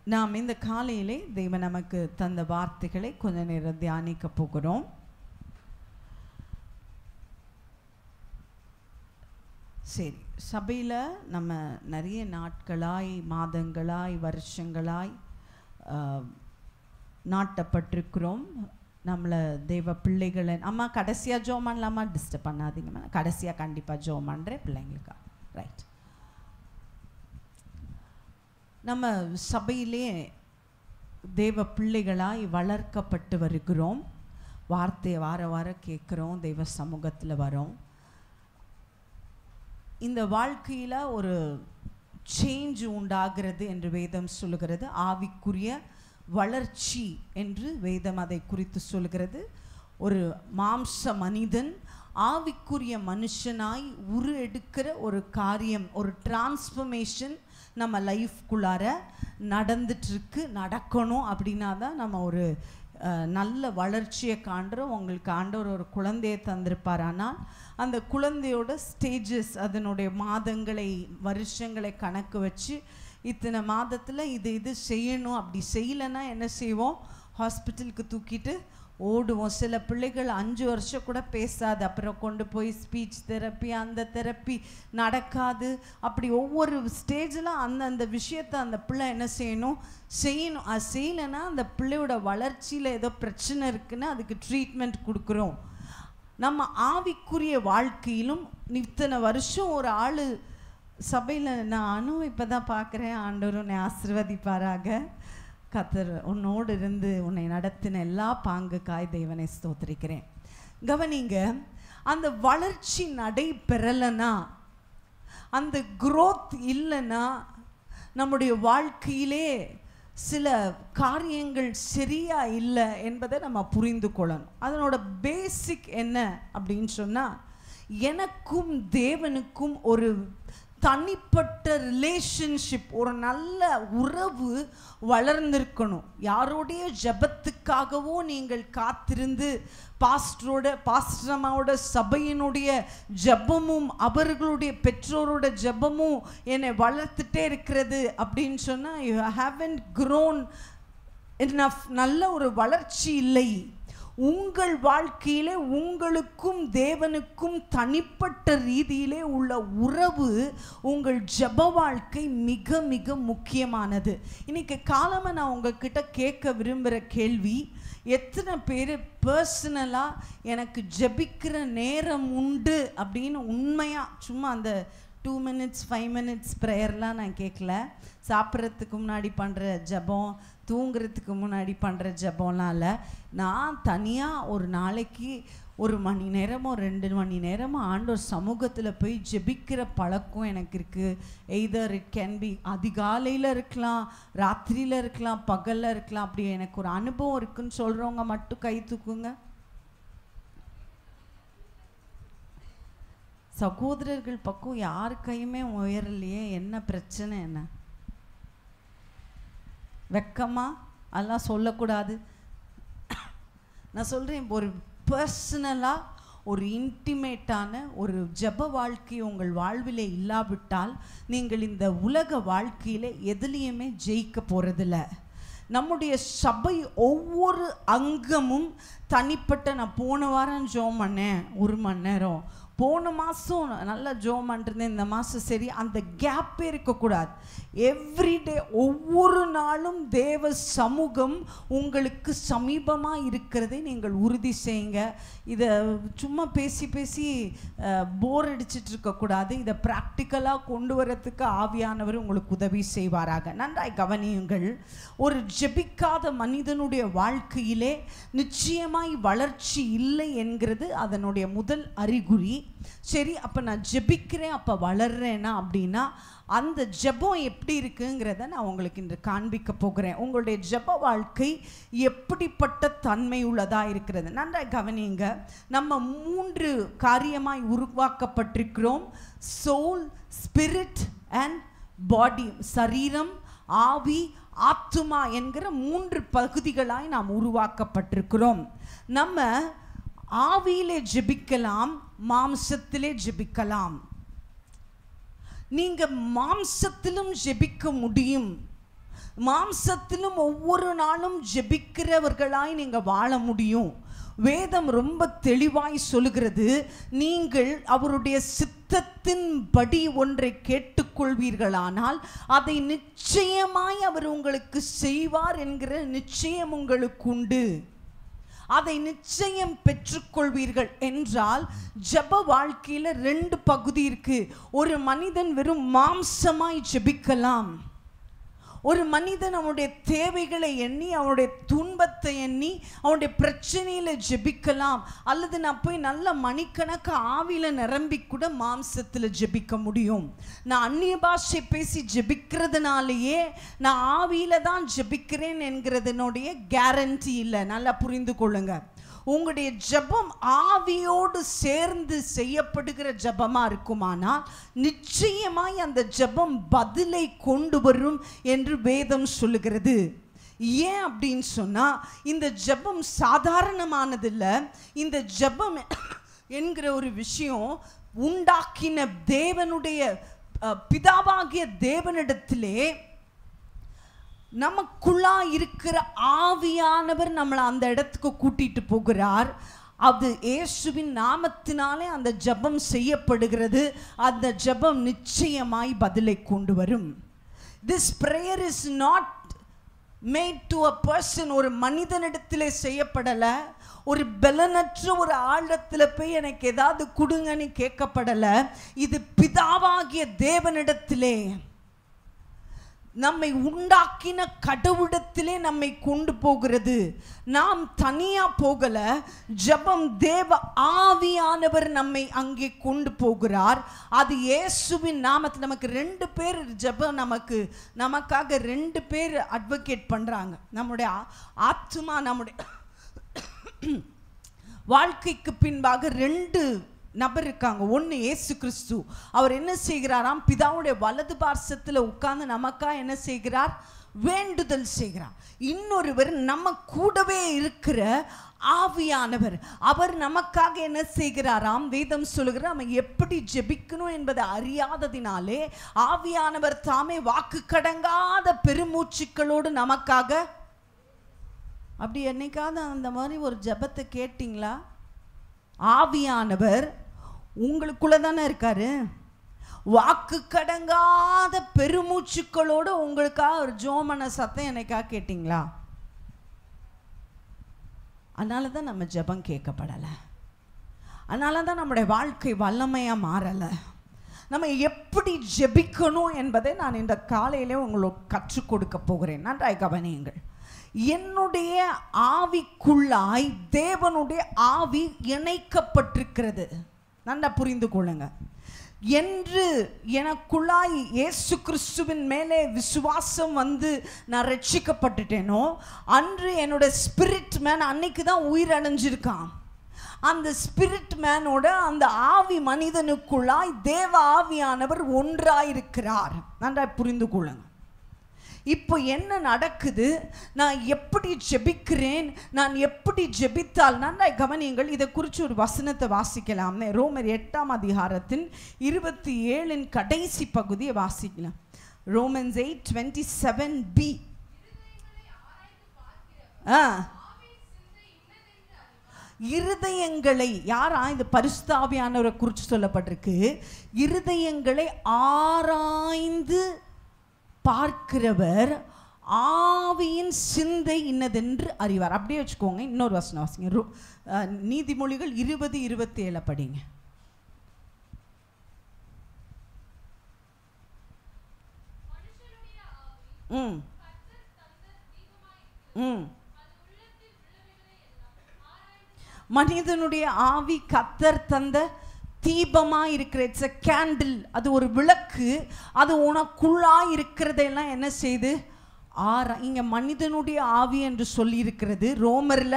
நாம் இந்த காலையிலே தேவன் நமக்கு தந்த வார்த்தைகளை கொஞ்ச நேரம் தியானிக்க போகிறோம். சரி, சபையில் நம்ம நிறைய நாட்களாய், மாதங்களாய், வருஷங்களாய் நாட்டப்பட்டிருக்கிறோம். நம்மளை தேவ பிள்ளைகளை அம்மா கடைசியாக ஜோம் பண்ணலாமா? டிஸ்டர்ப் பண்ணாதீங்கம்மா. கடைசியாக கண்டிப்பாக ஜோம் பண்ணுறேன் பிள்ளைங்களுக்கா. ரைட். நம்ம சபையிலே தேவ பிள்ளைகளாய் வளர்க்கப்பட்டு வருகிறோம். வார்த்தையை வார வாரம் கேட்குறோம், தெய்வ சமூகத்தில் வரோம். இந்த வாழ்க்கையில் ஒரு சேஞ்ச் உண்டாகிறது என்று வேதம் சொல்லுகிறது. ஆவிக்குரிய வளர்ச்சி என்று வேதம் அதை குறித்து சொல்கிறது. ஒரு மாம்ச மனிதன் ஆவிக்குரிய மனுஷனாய் உரு எடுக்கிற ஒரு காரியம், ஒரு டிரான்ஸ்ஃபர்மேஷன் நம்ம லைஃப்குள்ளார நடந்துட்டுருக்கு, நடக்கணும். அப்படின்னா தான் நம்ம ஒரு நல்ல வளர்ச்சியை காண்றோம். உங்களுக்கு ஆண்டவர் ஒரு குழந்தையை தந்திருப்பார். ஆனால் அந்த குழந்தையோட ஸ்டேஜஸ், அதனுடைய மாதங்களை, வருஷங்களை கணக்கு வச்சு இத்தனை மாதத்தில் இது செய்யணும், அப்படி செய்யலைன்னா என்ன செய்வோம்? ஹாஸ்பிட்டலுக்கு தூக்கிட்டு ஓடுவோம். சில பிள்ளைகள் 5 வருஷம் கூட பேசாது, அப்புறம் கொண்டு போய் ஸ்பீச் தெரப்பி, அந்த தெரப்பி நடக்காது. அப்படி ஒவ்வொரு ஸ்டேஜில் அந்தந்த விஷயத்தை அந்த பிள்ளை என்ன செய்யணும்? அது செய்யலைன்னா அந்த பிள்ளையோட வளர்ச்சியில் ஏதோ பிரச்சனை இருக்குன்னு அதுக்கு ட்ரீட்மெண்ட் கொடுக்குறோம். நம்ம ஆவிக்குரிய வாழ்க்கையிலும் இத்தனை வருஷம் ஒரு ஆள் சபையில் நானும் இப்போ தான் பார்க்குறேன். ஆண்டவர் உன்னை ஆசீர்வதிப்பாராக. கர்த்தர் உன்னோடு இருந்து உன்னை நடத்தின எல்லா பாங்குக்காய் தேவனை ஸ்தோத்திரிக்கிறேன். கவனிங்க, அந்த வளர்ச்சி நடைபெறலைன்னா, அந்த growth இல்லைன்னா, நம்முடைய வாழ்க்கையிலே சில காரியங்கள் சரியா இல்லை என்பதை நம்ம புரிந்து கொள்ளணும். அதனோட பேசிக் என்ன அப்படின்னு சொன்னால், எனக்கும் தேவனுக்கும் ஒரு தனிப்பட்ட ரிலேஷன்ஷிப், ஒரு நல்ல உறவு வளர்ந்திருக்கணும். யாரோடைய ஜெபத்துக்காகவோ நீங்கள் காத்திருந்து பாஸ்டரமாவோட சபையினுடைய ஜெபமும் அவர்களுடைய பெற்றோரோட ஜெபமும் என்னை வளர்த்துட்டே இருக்கிறது அப்படின்னு சொன்னால், யூ ஹேவன்ட் grown enough. நல்ல ஒரு வளர்ச்சி இல்லை. உங்கள் வாழ்க்கையிலே உங்களுக்கும் தேவனுக்கும் தனிப்பட்ட ரீதியிலே உள்ள உறவு, உங்கள் ஜெப வாழ்க்கை மிக மிக முக்கியமானது. இன்னைக்கு காலமாக நான் உங்ககிட்ட கேட்க விரும்புகிற கேள்வி, எத்தனை பேர் பர்சனலாக எனக்கு ஜெபிக்கிற நேரம் உண்டு அப்படின்னு உண்மையாக, சும்மா அந்த 2 minutes 5 minutes ப்ரேயர்லாம் நான் கேட்கல. சாப்பிட்றதுக்கு முன்னாடி பண்ணுற ஜெபம், தூங்குறதுக்கு முன்னாடி பண்ணுற ஜெபம்லாம் இல்லை. நான் தனியாக ஒரு நாளைக்கு 1 மணி நேரமோ 2 மணி நேரமோ ஆண்டவர் சமூகத்தில் போய் ஜெபிக்கிற பழக்கம் எனக்கு இருக்குது. எய்தர் இட் கேன் பி அதிகாலையில் இருக்கலாம், ராத்திரியில் இருக்கலாம், பகலில் இருக்கலாம். அப்படி எனக்கு ஒரு அனுபவம் இருக்குன்னு சொல்கிறவங்க மட்டும் கை தூக்குங்க. சகோதரர்கள் பக்கம் யார் கையுமே உயரலையே, என்ன பிரச்சனை? என்ன வெக்கமா? அதெல்லாம் சொல்லக்கூடாது. நான் சொல்கிறேன், ஒரு பர்சனலாக ஒரு இன்டிமேட்டான ஒரு ஜெப வாழ்க்கை உங்கள் வாழ்விலே இல்லாவிட்டால் நீங்கள் இந்த உலக வாழ்க்கையில் எதுலேயுமே ஜெயிக்க போகிறதில்ல. நம்முடைய சபை ஒவ்வொரு அங்கமும் தனிப்பட்ட, நான் போன வாரம் ஜெபம் பண்ணேன் 1 மணி நேரம், போன மாதம் நல்லா ஜெபம் பண்ணிருந்தேன், இந்த மாதம் சரி, அந்த கேப்பே இருக்கக்கூடாது. எவ்ரிடே, ஒவ்வொரு நாளும் தேவ சமூகம் உங்களுக்கு சமீபமாக இருக்கிறதை நீங்கள் உறுதி செய்யுங்க. இதை சும்மா பேசி பேசி போர் அடிச்சிட்டு இருக்கக்கூடாது. இதை ப்ராக்டிக்கலாக கொண்டு வரத்துக்கு ஆவியானவர் உங்களுக்கு உதவி செய்வாராக. நன்றாய் கவனியுங்கள். ஒரு ஜெபிக்காத மனிதனுடைய வாழ்க்கையிலே நிச்சயமாய் வளர்ச்சி இல்லை என்கிறது அதனுடைய முதல் அறிகுறி. சரி, அப்போ நான் ஜெபிக்கிறேன், அப்போ வளர்றேன்னா அப்படின்னா அந்த ஜெபம் எப்படி இருக்குங்கிறத நான் உங்களுக்கு இன்று காண்பிக்க போகிறேன். உங்களுடைய ஜெப வாழ்க்கை எப்படிப்பட்ட தன்மை உள்ளதாக இருக்கிறது. நன்றாக கவனிங்க. நம்ம 3 காரியமாய் உருவாக்கப்பட்டிருக்கிறோம். Soul, spirit and body. சரீரம், ஆவி, ஆத்துமா என்கிற 3 பகுதிகளாய் நாம் உருவாக்கப்பட்டிருக்கிறோம். நம்ம ஆவியிலே ஜெபிக்கலாம், மாம்சத்திலே ஜெபிக்கலாம். நீங்க மாம்சத்திலும் ஜெபிக்க முடியும், மாம்சத்திலும் ஒவ்வொரு நாளும் ஜெபிக்கிறவர்களாய் நீங்க வாழ முடியும். வேதம் ரொம்ப தெளிவாய் சொல்லுகிறது, நீங்கள் அவருடைய சித்தத்தின்படி ஒன்றை கேட்டுக்கொள்வீர்களானால் அதை நிச்சயமாய் அவர் உங்களுக்கு செய்வார் என்கிற நிச்சயம் உங்களுக்கு உண்டு. அதை நிச்சயம் பெற்றுக்கொள்வீர்கள் என்றால், ஜெப வாழ்க்கையில் 2 பகுதி இருக்கு. ஒரு மனிதன் வெறும் மாம்சமாய் ஜெபிக்கலாம். ஒரு மனிதன் அவனுடைய தேவைகளை எண்ணி, அவனுடைய துன்பத்தை எண்ணி, அவனுடைய பிரச்சனையில ஜெபிக்கலாம். அல்லது நான் போய் நல்ல மணிக்கணக்கு ஆவியில நிரம்பி கூட மாம்சத்தில் ஜெபிக்க முடியும். நான் அந்நிய பாஷை பேசி ஜெபிக்கிறதுனாலேயே நான் ஆவியில தான் ஜெபிக்கிறேன் என்கிறதுனுடைய கேரண்டி இல்லை. நல்லா புரிந்து கொள்ளுங்க. உங்களுடைய ஜெபம் ஆவியோடு சேர்ந்து செய்யப்படுகிற ஜெபமா இருக்குமானால் நிச்சயமாய் அந்த ஜெபம் பதிலை கொண்டு வரும் என்று வேதம் சொல்லுகிறது. ஏன் அப்படின்னு சொன்னா, இந்த ஜெபம் சாதாரணமானதில்லை. இந்த ஜெபம் என்கிற ஒரு விஷயம் உண்டாக்கின தேவனுடைய பிதாவாகிய தேவனிடத்திலே நமக்குள்ளா இருக்கிற ஆவியானவர் நம்மளை அந்த இடத்துக்கு கூட்டிட்டு போகிறார். அது இயேசுவின் நாமத்தினாலே அந்த ஜெபம் செய்யப்படுகிறது. அந்த ஜெபம் நிச்சயமாய் பதிலை கொண்டு வரும். This prayer is not made to a person. ஒரு மனிதனிடத்திலே செய்யப்படலை. ஒரு பலனற்ற ஒரு ஆழத்தில் போய் எனக்கு ஏதாவது கொடுங்கன்னு கேட்கப்படலை. இது பிதாவாகிய தேவனிடத்திலே, நம்மை உண்டாக்கின கடவுளத்திலே நம்மை கொண்டு போகிறது. நாம் தனியா போகல. ஜெபம் தேவ ஆவியானவர் நம்மை அங்கே கொண்டு போகிறார். அது இயேசுவின் நாமத்தில். நமக்கு 2 பேர் ஜெபம், நமக்காக 2 பேர் அட்வொகேட் பண்றாங்க. நம்முடைய ஆத்மா, நம்முடைய வாழ்க்கைக்கு பின்பாக 2 நபர் இருக்காங்க. ஒன்று இயேசு கிறிஸ்து. அவர் என்ன செய்கிறாராம்? பிதாவுடைய வலது பார்சத்தில் உட்கார்ந்து நமக்கா என்ன செய்கிறார்? வேண்டுதல் செய்கிறார். இன்னொருவர் நம்ம கூடவே இருக்கிற ஆவியானவர். அவர் நமக்காக என்ன செய்கிறாராம்? வேதம் சொல்லுகிறார், நம்ம எப்படி ஜெபிக்கணும் என்பதை அறியாததினாலே ஆவியானவர் தாமே வாக்கு கடங்காத பெருமூச்சுக்களோடு நமக்காக. அப்படி என்னைக்காவது அந்த மாதிரி ஒரு ஜெபத்தை கேட்டிங்களா? ஆவியானவர் உங்களுக்குள்ள தானே இருக்காரு. வாக்கு கடங்காத பெருமூச்சுக்களோடு உங்களுக்காக ஒரு ஜோமன சத்தம் என்னைக்காக கேட்டிங்களா? அதனால தான் நம்ம ஜெபம் கேட்கப்படலை. அதனால தான் நம்முடைய வாழ்க்கை வல்லமையாக மாறலை. நம்ம எப்படி ஜெபிக்கணும் என்பதை நான் இந்த காலையிலே உங்களுக்கு கற்றுக் கொடுக்க போகிறேன். நன்றாய் கவனியுங்கள். என்னுடைய ஆவிக்குள்ளாய் தேவனுடைய ஆவி இணைக்கப்பட்டிருக்கிறது. நல்லா புரிந்து கொள்ளுங்க. என்று எனக்குள்ளாய் இயேசு கிறிஸ்துவின் மேலே விசுவாசம் வந்து நான் ரட்சிக்கப்பட்டுட்டேனோ, அன்று என்னோட ஸ்பிரிட் மேன் அன்னைக்கு தான் உயிரடைஞ்சிருக்கான். அந்த ஸ்பிரிட் மேனோட அந்த ஆவி மனிதனுக்குள்ளாய் தேவ ஆவியானவர் ஒன்றாயிருக்கிறார். நன்றாய் புரிந்து கொள்ளுங்க. இப்போ என்ன நடக்குது? நான் எப்படி ஜெபிக்கிறேன்? நான் எப்படி ஜெபித்தால்? நன்றாய் கவனியுங்கள். இதை குறித்து ஒரு வசனத்தை வாசிக்கலாம். ரோமர் 8ஆம் அதிகாரத்தின் 27 கடைசி பகுதியை வாசிக்கலாம். Romans 8:27b. இருதயங்களை, யாரா? இந்த பரிசுத்த ஆவியானவரை குறித்து சொல்லப்பட்டிருக்கு. இருதயங்களை ஆராய்ந்து பார்க்கிறவர் ஆவியின் சிந்தை இன்னதென்று அறிவார். அப்படியே வச்சுக்கோங்க. இன்னொரு வசனம் வாசிங்க. நீதிமொழிகள் 20:27 படிங்க. மனிதனுடைய ஆவி கர்த்தர் தந்த தீபமா இருக்கிற, இட்ஸ் a கேண்டில். அது ஒரு விளக்கு. அது உனக்குள்ளா இருக்கிறதெல்லாம் என்ன செய்து இங்க மனிதனுடைய ஆவி என்று சொல்லி இருக்கிறது, ரோமர்ல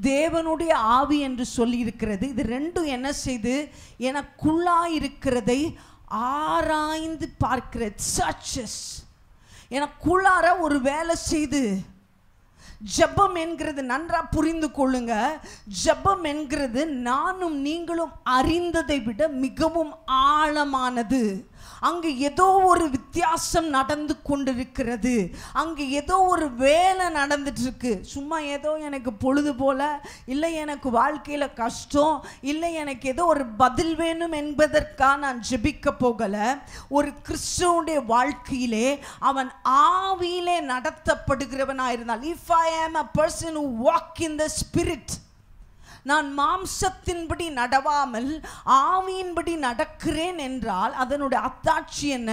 தேவனுடைய ஆவி என்று சொல்லி இருக்கிறது. இது ரெண்டும் என்ன செய்து எனக்குள்ளா இருக்கிறதை ஆராய்ந்து பார்க்கிற, சர்ச்சஸ். எனக்குள்ளார ஒரு வேலை செய்து. ஜெபம் என்கிறது, நன்றா புரிந்து கொள்ளுங்க, ஜெபம் என்கிறது நானும் நீங்களும் அறிந்ததை விட மிகவும் ஆழமானது. அங்கு ஏதோ ஒரு வித்தியாசம் நடந்து கொண்டிருக்கிறது. அங்கு ஏதோ ஒரு வேலை நடந்துட்டு இருக்கு. சும்மா ஏதோ எனக்கு பொழுது போல, இல்லை எனக்கு வாழ்க்கையில கஷ்டம், இல்லை எனக்கு ஏதோ ஒரு பதில் வேணும் என்பதற்காக நான் ஜெபிக்க போகல. ஒரு கிறிஸ்துவனுடைய வாழ்க்கையிலே அவன் ஆவியிலே நடத்தப்படுகிறவனாயிருந்தால், if I am a person who walk in the spirit, நான் மாம்சத்தின்படி நடவாமல் ஆவியின்படி நடக்கிறேன் என்றால் அதனுடைய அத்தாட்சி என்ன?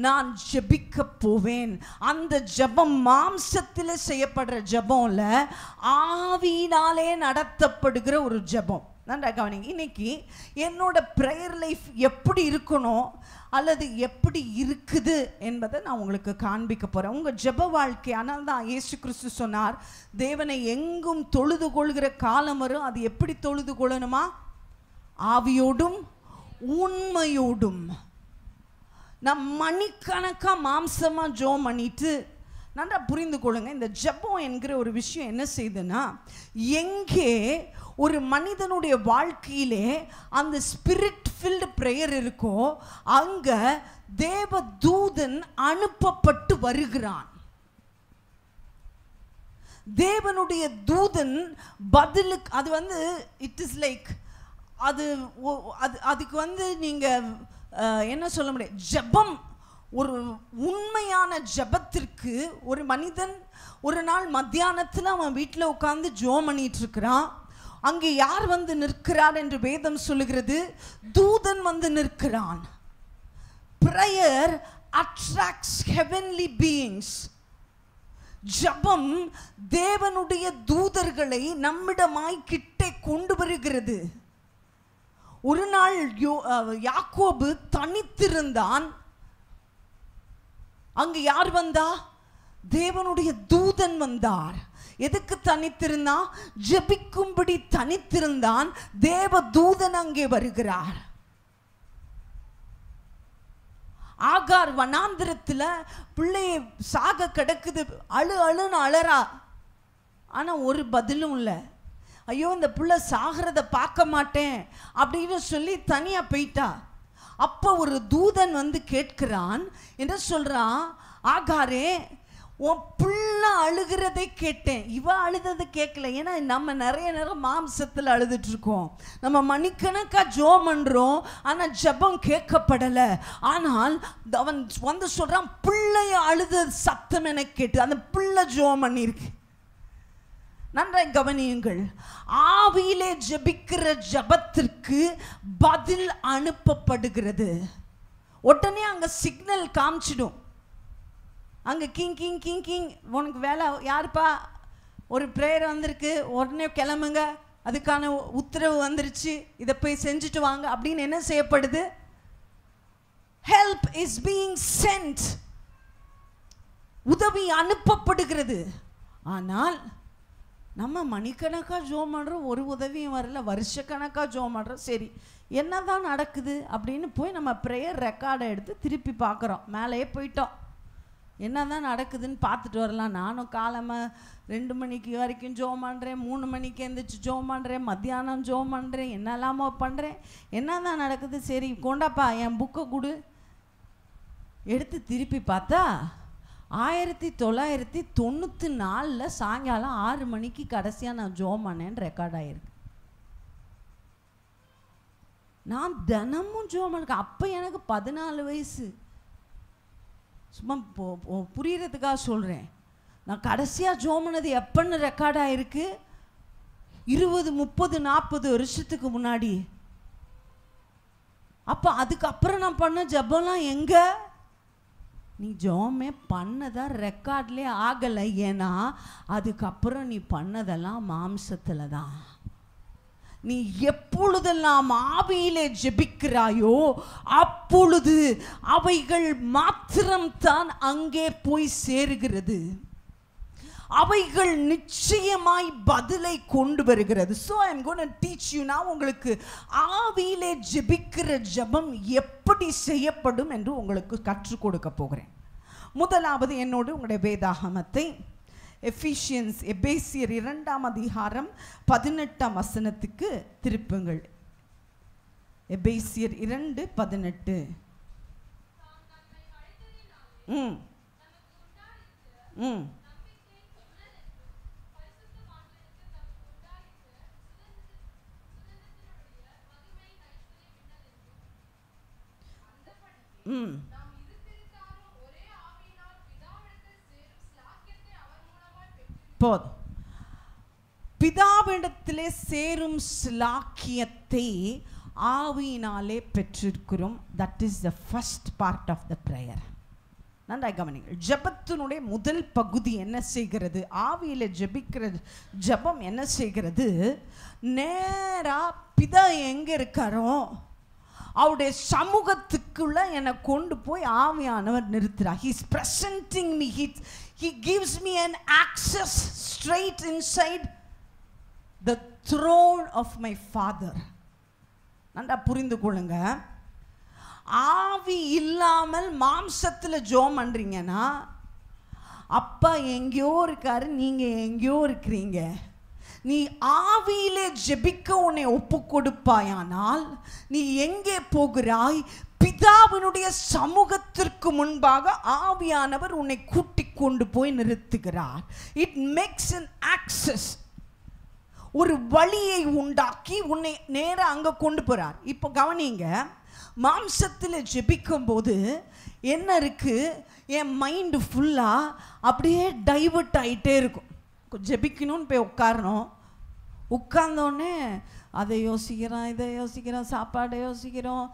நான் ஜெபிக்க போவேன். அந்த ஜெபம் மாம்சத்தில் செய்யப்படுற ஜெபம் இல்ல, ஆவியினாலே நடத்தப்படுகிற ஒரு ஜெபம். நன்றா கவனிங்க. இன்னைக்கு என்னோட ப்ரேயர் லைஃப் எப்படி இருக்கணும் அல்லது எப்படி இருக்குது என்பதை நான் உங்களுக்கு காண்பிக்க போகிறேன். உங்கள் ஜெப வாழ்க்கை. ஆனால் தான் இயேசு கிறிஸ்து சொன்னார், தேவனை எங்கும் தொழுது கொள்கிற காலம் வரும். அது எப்படி தொழுது கொள்ளணுமா? ஆவியோடும் உண்மையோடும். நம் மணிக்கணக்காக மாம்சமாக ஜெபம் பண்ணிட்டு, நன்றா புரிந்து கொள்ளுங்க, இந்த ஜெபம் என்கிற ஒரு விஷயம் என்ன செய்யுதுன்னா, எங்கே ஒரு மனிதனுடைய வாழ்க்கையிலே அந்த ஸ்பிரிட் ஃபில்டு ப்ரேயர் இருக்கோ அங்க தேவ தூதன் அனுப்பப்பட்டு வருகிறான். தேவனுடைய தூதன் பதிலுக்கு அது இட் இஸ் லைக் அதுக்கு நீங்க என்ன சொல்ல முடியும்? ஜெபம், ஒரு உண்மையான ஜெபத்திற்கு ஒரு மனிதன் ஒரு நாள் மத்தியானத்தில் அவன் வீட்டில் உட்கார்ந்து ஜெபம் பண்ணிட்டு இருக்கிறான். அங்கே யார் வந்து நிற்கிறார் என்று வேதம் சொல்லுகிறது? தூதன் வந்து நிற்கிறான். Prayer attracts heavenly beings. ஜெபம் தேவனுடைய தூதர்களை நம்மிடமாய் கிட்டே கொண்டு வருகிறது. ஒரு நாள் யாக்கோபு தனித்திருந்தான். அங்கு யார் வந்தா? தேவனுடைய தூதன் வந்தார். எதுக்கு தனித்திருந்தான்? ஜெபிக்கும்படி தனித்திருந்தான். தேவ தூதன் அங்கே வருகிறார். ஆகார் வனாந்திரத்தில் பிள்ளையை சாக கிடக்குது, அழுன்னு அழறா. ஆனா ஒரு பதிலும் இல்லை. ஐயோ இந்த பிள்ளை சாகிறத பார்க்க மாட்டேன் அப்படின்னு சொல்லி தனியா போயிட்டா. அப்போ ஒரு தூதன் வந்து கேட்கிறான். என்ன சொல்றான்? ஆகாரே, உன் பிள்ளை அழுகிறதை கேட்டேன். இவ அழுததை கேட்கல. ஏன்னா நம்ம நிறைய நேரம் மாம்சத்தில் அழுதுட்டு இருக்கோம். நம்ம மணிக்கணக்கா ஜெபம் பண்றோம், ஆனா ஜெபம் கேட்கப்படலை. ஆனால் அவன் வந்து சொல்றான், பிள்ளைய அழுத சத்தம் எனக்கு கேட்டு. அந்த பிள்ளை ஜெபம் பண்ணிருக்கு. நன்றாய் கவனியுங்கள். ஆவியிலே ஜெபிக்கிற ஜெபத்திற்கு பதில் அனுப்பப்படுகிறது. உடனே அங்க சிக்னல் காமிச்சிடும். அங்கே கிங் கிங் கிங் கிங், உனக்கு வேலை யாருப்பா, ஒரு ப்ரேயர் வந்திருக்கு, உடனே கிளம்புங்க, அதுக்கான உத்தரவு வந்துருச்சு, இதை போய் செஞ்சுட்டு வாங்க அப்படின்னு என்ன செய்யப்படுது? Help is being sent. உதவி அனுப்பப்படுகிறது. ஆனால் நம்ம மணிக்கணக்காக ஜெபம் பண்ணுறோம், ஒரு உதவியும் வரல. வருஷக்கணக்காக ஜெபம் பண்ணுறோம். சரி என்னதான் நடக்குது அப்படின்னு போய் நம்ம ப்ரேயர் ரெக்கார்டை எடுத்து திருப்பி பார்க்குறோம். மேலேயே போயிட்டோம், என்னதான் நடக்குதுன்னு பார்த்துட்டு வரலாம். நானும் காலமாக 2 மணிக்கு வரைக்கும் ஜெபம் பண்ணுறேன், 3 மணிக்கு எழுந்திரிச்சு ஜெபம் பண்ணுறேன், மத்தியானம் ஜெபம் பண்ணுறேன், என்னெல்லாமோ பண்ணுறேன். என்னதான் நடக்குது? சரி கொண்டாப்பா என் புக்கை கொடு. எடுத்து திருப்பி பார்த்தா 1994 சாயங்காலம் 6 மணிக்கு கடைசியாக நான் ஜெபம் பண்ணேன்னு ரெக்கார்ட் ஆகிருக்கு. நான் தினமும் ஜெபம் பண்ணிருக்கேன். அப்போ எனக்கு 14 வயசு. சும்மா புரியறதுக்காக சொல்கிறேன். நான் கடைசியாக ஜெபம் பண்ணது எப்பன்னு ரெக்கார்ட் ஆகிருக்கு? 20, 30, 40 வருஷத்துக்கு முன்னாடி. அப்போ அதுக்கப்புறம் நான் பண்ண ஜெபம்லாம் எங்கே? நீ ஜெபமே பண்ணதா ரெக்கார்ட்லேயே ஆகலை. ஏன்னா அதுக்கப்புறம் நீ பண்ணதெல்லாம் மாம்சத்தில் தான். நீ எப்பொழுதெல்லாம் ஆவியிலே ஜெபிக்கிறாயோ அப்பொழுது அவைகள் மாத்திரம்தான் அங்கே போய் சேருகிறது. அவைகள் நிச்சயமாய் பதிலை கொண்டு வருகிறது. So I am going to teach you now. உங்களுக்கு ஆவியிலே ஜெபிக்கிற ஜெபம் எப்படி செய்யப்படும் என்று உங்களுக்கு கற்றுக் கொடுக்க போகிறேன். முதலாவது என்னோடு உங்களுடைய வேதாகமத்தை எபேசியர் 2ஆம் அதிகாரம் 18ஆம் வசனத்துக்கு திருப்புங்கள். எபேசியர் 2:18. ம் ம் ம் போதும். பிதாவிடத்திலே சேரும் ஸ்லாக்கியத்தை ஆவியினாலே பெற்றிருக்கிறோம். That is the first part of the prayer. நன்றாக கவனிங்கள். ஜெபத்தினுடைய முதல் பகுதி என்ன செய்கிறது? ஆவியில ஜெபிக்கிற ஜெபம் என்ன செய்கிறது? நேரா பிதா எங்க இருக்காரோ அவருடைய சமூகத்துக்குள்ள என்னை கொண்டு போய் ஆவியானவர் நிறுத்துறார். He is presenting me. He gives me an access straight inside the throne of my Father. நன்றா புரிந்து கொள்ளுங்க. ஆவி இல்லாமல் மாம்சத்தில் ஜெபம் பண்றீங்கன்னா அப்பா எங்கேயோ இருக்காரு, நீங்க எங்கேயோ இருக்கிறீங்க. நீ ஆவியிலே ஜெபிக்க உன்னை ஒப்பு கொடுப்பாயானால் நீ எங்கே போகிறாய்? பிதாவினுடைய சமூகத்திற்கு முன்பாக ஆவியானவர் உன்னை கூட்டிக் கொண்டு போய் நிறுத்துகிறார். இட் மேக்ஸ் an access, ஒரு வழியை உண்டாக்கி உன்னை நேரா அங்க கொண்டு போறார். இப்போ கவனிங்க, மாம்சத்தில் ஜெபிக்கும் போது என்ன இருக்கு? என் மைண்டு ஃபுல்லா அப்படியே டைவர்ட் ஆகிட்டே இருக்கும். ஜெபிக்கணும்னு போய் உட்காரணும், உட்கார்ந்தோடனே அதை யோசிக்கிறோம், இதை யோசிக்கிறோம், சாப்பாடை யோசிக்கிறோம்,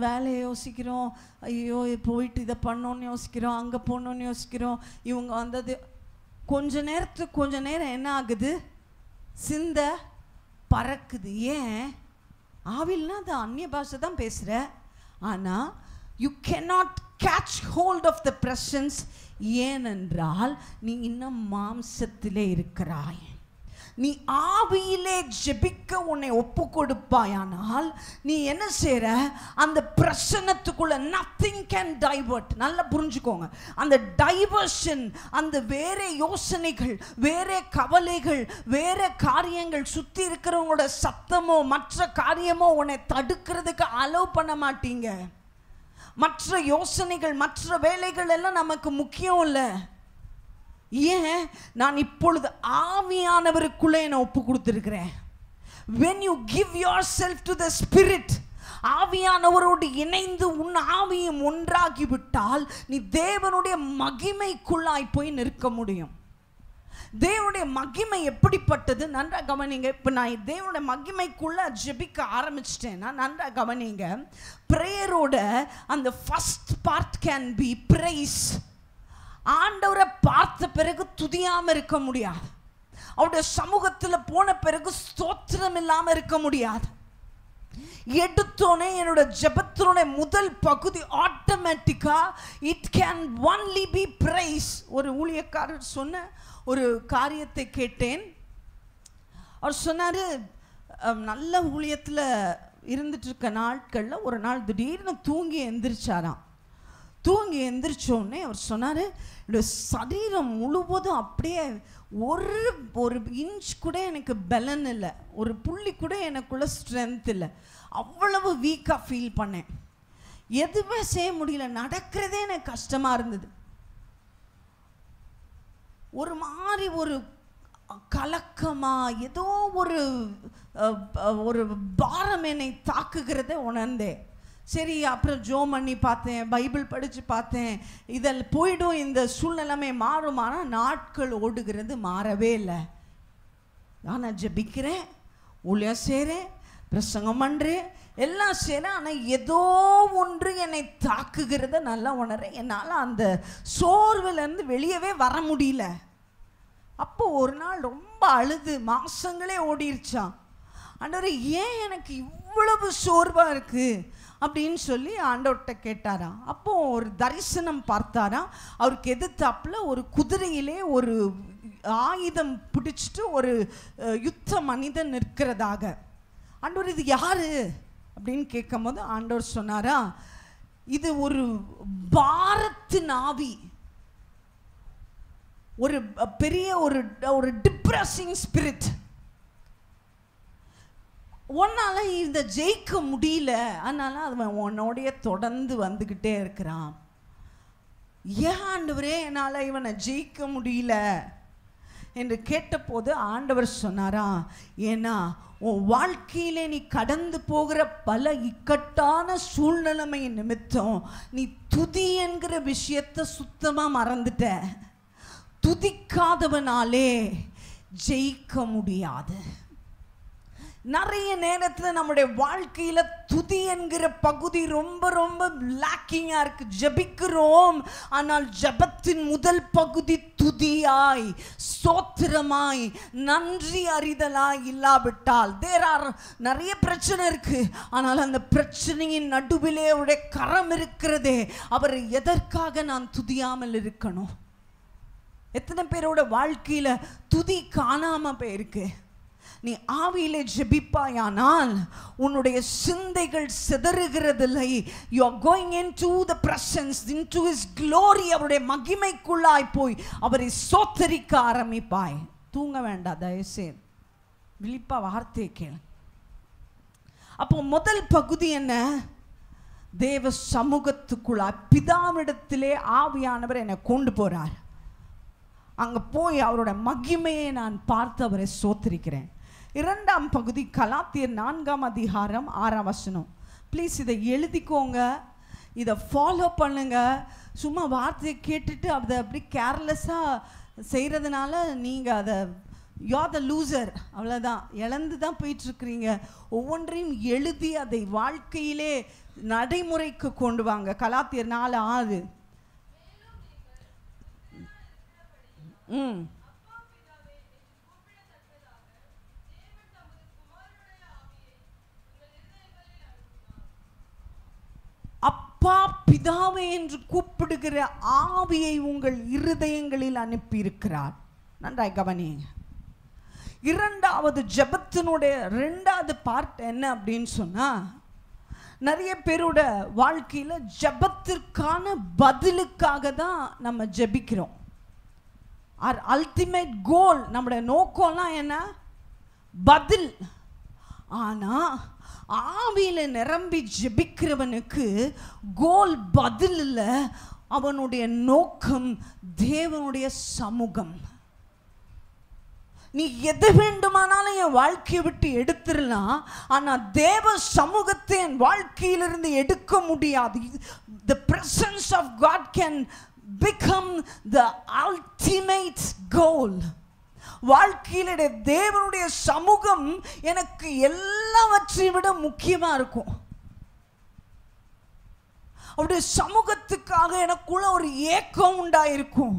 வேலையை யோசிக்கிறோம், ஐயோ போயிட்டு இதை பண்ணோன்னு யோசிக்கிறோம், அங்கே போகணுன்னு யோசிக்கிறோம், இவங்க வந்தது. கொஞ்ச நேரம் என்ன ஆகுது? சிந்த பறக்குது. ஏன்? ஆவில்னா அது அந்நிய பாஷை தான் பேசுகிற, ஆனால் you cannot catch hold of the presence. ஏனென்றால் நீ இன்னும் மாம்சத்திலே இருக்கிறாய். நீ ஆவியிலே ஜெபிக்க உன்னை ஒப்பு கொடுப்பாயானால் நீ என்ன செய்ற? அந்த பிரசன்னத்துக்குள்ள nothing can divert. நல்லா புரிஞ்சுக்கோங்க. அந்த டைவர்ஷன், அந்த வேற யோசனைகள், வேற கவலைகள், வேற காரியங்கள், சுத்தி இருக்கிறவங்களோட சத்தமோ மற்ற காரியமோ உன்னை தடுக்கிறதுக்கு அலோவ் பண்ண மாட்டீங்க. மற்ற யோசனைகள், மற்ற வேலைகள் எல்லாம் நமக்கு முக்கியம் இல்லை. ஏன்? நான் இப்பொழுது ஆவியானவருக்குள்ளே என்னை ஒப்பு கொடுத்துருக்கிறேன். when you give yourself to the spirit, ஆவியானவரோடு இணைந்து உன் ஆவியும் ஒன்றாகிவிட்டால் நீ தேவனுடைய மகிமைக்குள்ளாய் போய் நிற்க முடியும். தேவனுடைய மகிமை எப்படிப்பட்டது? நன்றா கவனிங்க. இப்போ நான் தேவனுடைய மகிமைக்குள்ள ஜெபிக்க ஆரம்பிச்சிட்டேன்னா நன்றா கவனிங்க. பிரேயரோட அந்த first part can be praise. ஆண்டவரை பார்த்த பிறகு துதியாம இருக்க முடியாது. அவருடைய சமூகத்தில் போன பிறகு ஸ்தோத்திரம் இல்லாம இருக்க முடியாது. எடுத்தோனே என்னோட ஜெபத்தினுடைய முதல் பகுதி ஆட்டோமேட்டிக்கா it can only be praise. ஒரு ஊழியக்காரர் சொன்ன ஒரு காரியத்தை கேட்டேன். அவர் சொன்னாரு, நல்ல ஊழியத்தில் இருந்துட்டு இருக்க நாட்களில் ஒரு நாள் திடீர்னு தூங்கி எந்திரிச்சாராம். தூங்கி எந்திரிச்சோடனே அவர் சொன்னார், என்னோட சரீரம் முழுவதும் அப்படியே ஒரு இன்ச் கூட எனக்கு பலன் இல்லை, ஒரு புள்ளி கூட எனக்குள்ள ஸ்ட்ரென்த் இல்லை, அவ்வளவு வீக்காக ஃபீல் பண்ணேன், எதுவுமே செய்ய முடியல, நடக்கிறதே எனக்கு கஷ்டமாக இருந்தது, ஒரு மாதிரி ஒரு கலக்கமா ஏதோ ஒரு பாரம் என்னை தாக்குகிறத உணர்ந்தேன். சரி, அப்புறம் ஜோம் பண்ணி பார்த்தேன், பைபிள் படித்து பார்த்தேன், இதில் போய்டும், இந்த சூழ்நிலைமை மாறுமானா நாட்கள் ஓடுகிறது, மாறவே இல்லை. நான் ஜெபிக்கிறேன், ஊழியம் செய்கிறேன், பிரசங்கம் பண்ணுறேன், எல்லாம் செய்கிறேன், ஆனால் ஏதோ ஒன்று என்னை தாக்குகிறத நல்லா உணர்றேன். என்னால் அந்த சோர்விலேருந்து வெளியவே வர முடியல. அப்போ ஒரு நாள் ரொம்ப அழுது மாதங்களே ஓடிருச்சான். ஆண்டவரே, ஏன் எனக்கு இவ்வளவு சோர்வாக இருக்குது அப்படின்னு சொல்லி ஆண்டவர்கிட்ட கேட்டாராம். அப்போ ஒரு தரிசனம் பார்த்தாராம். அவருக்கு எதிர்த்தாப்புல ஒரு குதிரையிலே ஒரு ஆயுதம் பிடிச்சிட்டு ஒரு யுத்த மனிதன் நிற்கிறதாக. ஆண்டவர், இது யாரு அப்படின்னு கேட்கும் போது ஆண்டவர் சொன்னாரா, இது ஒரு பாரத்தின் ஆவி, ஒரு பெரிய ஒரு டிப்ரெசிங் ஸ்பிரிட். உன்னால இந்த ஜெயிக்க முடியல, அதனால அவன் உன்னோடைய தொடர்ந்து வந்துக்கிட்டே இருக்கிறான். ஏன் ஆண்டவரே என்னால் இவனை ஜெயிக்க முடியல என்று கேட்டபோது ஆண்டவர் சொன்னாரா, ஏன்னா உன் வாழ்க்கையிலே நீ கடந்து போகிற பல இக்கட்டான சூழ்நிலைமை நிமித்தம் நீ துதி என்கிற விஷயத்தை சுத்தமாக மறந்துட்ட. துதிக்காதவனாலே ஜெயிக்க முடியாது. நிறைய நேரத்தில் நம்முடைய வாழ்க்கையில் துதி என்கிற பகுதி ரொம்ப ரொம்ப லேக்கிங்காக இருக்கு. ஜெபிக்கிறோம், ஆனால் ஜெபத்தின் முதல் பகுதி துதியாய் ஸ்தோத்திரமாய் நன்றி அறிதலாய் இல்லாவிட்டால் நிறைய பிரச்சனை இருக்கு. ஆனால் அந்த பிரச்சனையின் நடுவிலே அவருடைய கரம் இருக்கிறதே, அவர் எதற்காக நான் துதியாமல் இருக்கணும்? எத்தனை பேரோட வாழ்க்கையில துதி காணாம போயிருக்கு. நீ ஆவியிலே ஜெபிப்பாயானால் உன்னுடைய சிந்தைகள் சிதறுகிறதில்லை. you are going into the presence, into his glory. அவருடைய மகிமைக்குள்ளாய் போய் அவரை ஸ்தோத்திரிக்க ஆரம்பிப்பாய். தூங்க வேண்டாம், தயவுசெய்து விழிப்பா வார்த்தையை கேளு. அப்போ முதல் பகுதி என்ன? தேவ சமூகத்துக்குள்ளாய் பிதாவிடத்திலே ஆவியானவர் என்னை கொண்டு போறார். அங்கே போய் அவரோட மகிமையை நான் பார்த்து அவரை ஸ்தோத்திரிக்கிறேன். இரண்டாம் பகுதி கலாத்தியர் 4ஆம் அதிகாரம் 6ஆம் வசனம். ப்ளீஸ் இதை எழுதிக்கோங்க, இதை ஃபாலோ பண்ணுங்க. சும்மா வார்த்தையை கேட்டுட்டு அதை அப்படி கேர்லெஸ்ஸாக செய்கிறதுனால நீங்கள் அதை யூ ஆர் த லூசர், அவ்வளோதான், இழந்து தான் போயிட்டுருக்கிறீங்க. ஒவ்வொன்றையும் எழுதி அதை வாழ்க்கையிலே நடைமுறைக்கு கொண்டு வாங்க. கலாத்தியர் 4:6. அப்பா பிதாவே என்று கூப்பிடுகிற ஆவியை உங்கள் இருதயங்களில் அனுப்பி இருக்கிறார். நன்றாய் கவனிங்க. இரண்டாவது ஜெபத்தினுடைய இரண்டாவது பார்ட் என்ன அப்படின்னு சொன்னா, நிறைய பேரோட வாழ்க்கையில ஜெபத்திற்கான பதிலுக்காக தான் நம்ம ஜெபிக்கிறோம். our ultimate goal, நம்முடைய நோக்கம்லாம் என்ன? பதில். ஆனா ஆவியில நிரம்பி ஜெபிக்கிறவனுக்கு கோல் பதில் இல்லை, அவனுடைய நோக்கம் தேவனுடைய சமூகம். நீ எது வேண்டுமானாலும் என் வாழ்க்கையை விட்டு எடுத்துடலாம், ஆனா தேவ சமூகத்தை என் வாழ்க்கையிலிருந்து எடுக்க முடியாது. the presence of God can become the ultimate goal. வாழ்க்கையிலே தேவனுடைய சமூகம் எனக்கு எல்லாவற்றையும் விட முக்கியமா இருக்கும். அவருடைய சமூகத்துக்காக எனக்குள்ள ஒரு ஏக்கம் உண்டாயிருக்கும்,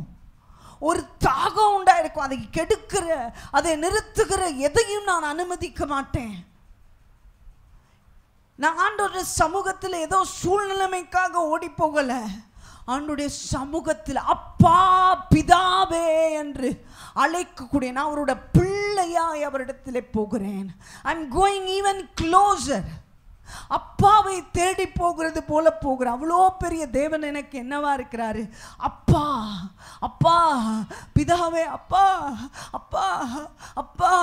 ஒரு தாகம் உண்டாயிருக்கும். அதை கெடுக்கிற, அதை நிறுத்துகிற எதையும் நான் அனுமதிக்க மாட்டேன். நான் ஆண்டவருடைய சமூகத்தில் ஏதோ சூழ்நிலைமைக்காக ஓடி போகல, ஆண்டவருடைய சமூகத்தில் அப்பா பிதாவே என்று அழைக்கக்கூடிய நான் அவருடைய பிள்ளையாய் அவரிடத்திலே போகிறேன். I am going even closer. அப்பாவை தேடி போகிறது போல போகிறேன். அவ்வளோ பெரிய தேவன் எனக்கு என்னவா இருக்கிறாரு? அப்பா அப்பா பிதாவே, அப்பா அப்பா அப்பா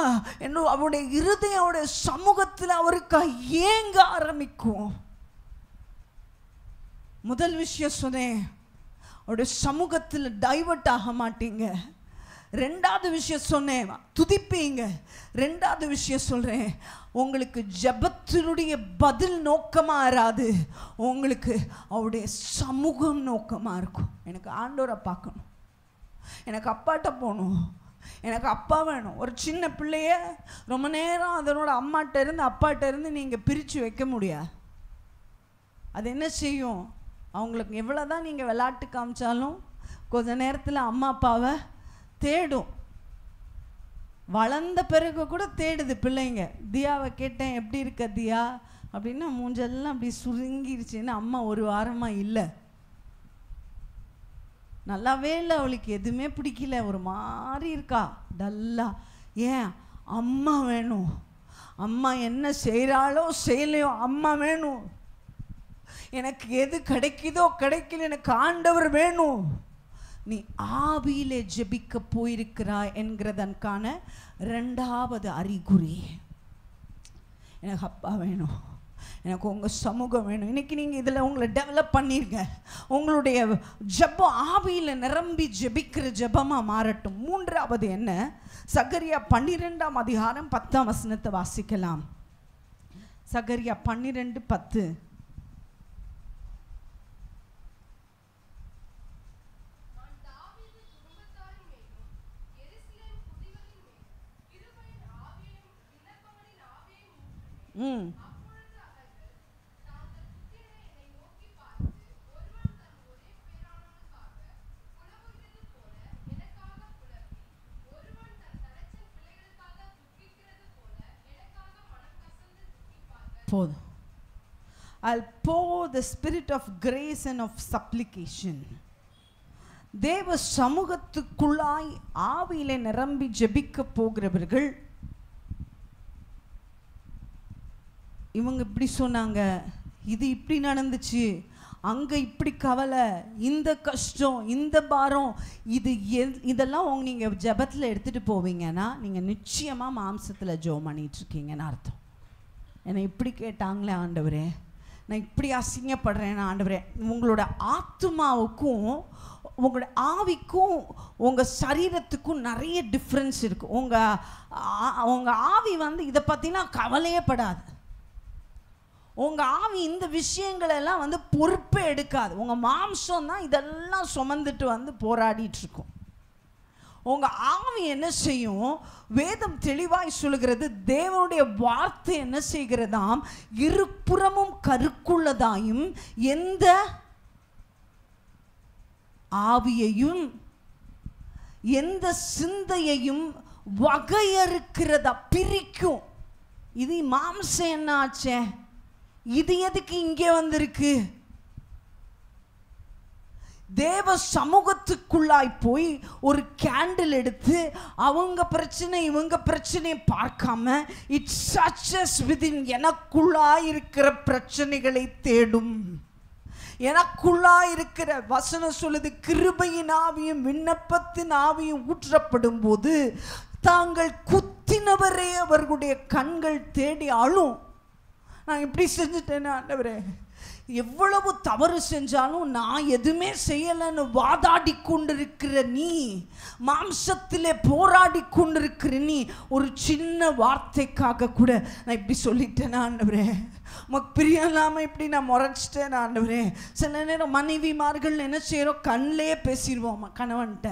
என்ன. அவருடைய இருதயம் அவருடைய சமூகத்தில் அவருக்கு ஏங்க ஆரம்பிக்கும். முதல் விஷயம் சொன்னேன், அவருடைய சமூகத்தில் டைவர்ட் ஆக மாட்டீங்க. ரெண்டாவது விஷயம் சொன்னேன், துதிப்பீங்க. ரெண்டாவது விஷயம் சொல்றேன், உங்களுக்கு ஜெபத்தினுடைய பதில் நோக்கமா இராது, உங்களுக்கு அவருடைய சமூகம் நோக்கமா இருக்கும். எனக்கு ஆண்டவரை பார்க்கணும், எனக்கு அப்பாட்ட போகணும், எனக்கு அப்பா வேணும். ஒரு சின்ன பிள்ளைய ரொம்ப நேரம் அதனோட அம்மாட்ட இருந்து அப்பாட்ட இருந்து நீங்கள் பிரித்து வைக்க முடியாது. அது என்ன செய்யும்? அவங்களுக்கு எவ்வளோதான் நீங்கள் விளையாட்டு காமிச்சாலும் கொஞ்ச நேரத்தில் அம்மா அப்பாவை தேடும். வளர்ந்த பிறகு கூட தேடுது பிள்ளைங்க. தியாவை கேட்டேன், எப்படி இருக்க தியா அப்படின்னா, மூஞ்செல்லாம் அப்படி சுருங்கிருச்சுன்னு அம்மா ஒரு வாரமாக இல்லை, நல்லாவே இல்லை, அவளுக்கு எதுவுமே பிடிக்கல, ஒரு மாதிரி இருக்கா, டல்லா. ஏன்? அம்மா வேணும். அம்மா என்ன செய்கிறாளோ செய்யலையோ அம்மா வேணும். எனக்கு எது கிடைக்குதோ கிடைக்கல, எனக்கு ஆண்டவர் வேணும். நீ ஆவியிலே ஜெபிக்க போயிருக்கிறாய் என்கிறதற்கான இரண்டாவது அறிகுறி, எனக்கு அப்பா வேணும். எனக்கு உங்கள் சமூகம் வேணும். இன்றைக்கி நீங்கள் இதில் உங்களை டெவலப் பண்ணிருங்க. உங்களுடைய ஜெபம் ஆவியில் நிரம்பி ஜெபிக்கிற ஜெபமாக மாறட்டும். மூன்றாவது என்ன? சகரியா 12ஆம் அதிகாரம் 10ஆம் வசனத்தை வாசிக்கலாம். சகரியா 12:10. போதும். I'll pour the spirit of grace and of supplication. தேவ சமூகத்துக்குள்ளாய் ஆவியிலே நிரம்பி ஜெபிக்க போகிறவர்கள், இவங்க இப்படி சொன்னாங்க, இது இப்படி நடந்துச்சு, அங்கே இப்படி கவலை, இந்த கஷ்டம், இந்த பாரம், இதெல்லாம் நீங்கள் ஜெபத்தில் எடுத்துகிட்டு போவீங்கன்னா நீங்கள் நிச்சயமாக மாம்சத்தில் ஜெபம் பண்ணிகிட்ருக்கீங்கன்னு அர்த்தம். என்னை இப்படி கேட்டாங்களே ஆண்டவரே, நான் இப்படி அசிங்கப்படுறேன் ஆண்டவரே. உங்களோட ஆத்மாவுக்கும் உங்களோட ஆவிக்கும் உங்கள் சரீரத்துக்கும் நிறைய டிஃப்ரென்ஸ் இருக்குது. உங்கள் ஆவி இதை பற்றினா கவலையே படாது. உங்கள் ஆவி இந்த விஷயங்களெல்லாம் பொறுப்பே எடுக்காது. உங்கள் மாம்சம் தான் இதெல்லாம் சுமந்துட்டு போராடிட்டுருக்கும். உங்கள் ஆவி என்ன செய்யும்? வேதம் தெளிவாய் சொல்லுகிறது, தேவனுடைய வார்த்தை என்ன செய்கிறதாம்? இருபுறமும் கருக்குள்ளதாயும் எந்த ஆவியையும் எந்த சிந்தையையும் வகையறுக்கிறதா பிரிக்கும். இது மாம்சம் என்ன ஆச்சே? இது எதுக்கு இங்கே வந்திருக்கு? தேவ சமூகத்துக்குள்ளாய் போய் ஒரு கேண்டில் எடுத்து அவங்க பிரச்சனை இவங்க பிரச்சனையை பார்க்காம இட் சச்சஸ் விதின் எனக்குள்ளாய் இருக்கிற பிரச்சனைகளை தேடும். எனக்குள்ளாய் இருக்கிற வசனம் சொல்லுது, கிருபையின் ஆவியும் விண்ணப்பத்தின் ஆவியும் ஊற்றப்படும் போது தாங்கள் குத்தினவரே அவர்களுடைய கண்கள் தேடி அழும். நான் இப்படி செஞ்சுட்டேன்னு ஆண்டவரே, எவ்வளவு தவறு செஞ்சாலும் நான் எதுவுமே செய்யலைன்னு வாதாடி கொண்டிருக்கிற நீ, மாம்சத்திலே போராடி கொண்டிருக்கிற நீ, ஒரு சின்ன வார்த்தைக்காக கூட நான் இப்படி சொல்லிட்டேன் ஆண்டவரே, உமக்கு பிரியம் இல்லாமல் இப்படி நான் முறைச்சிட்டேன் ஆண்டவரே. சில நேரம் மனைவிமார்கள் என்ன செய்கிறோம்? கண்ணிலே பேசிடுவோம் கணவன்கிட்ட.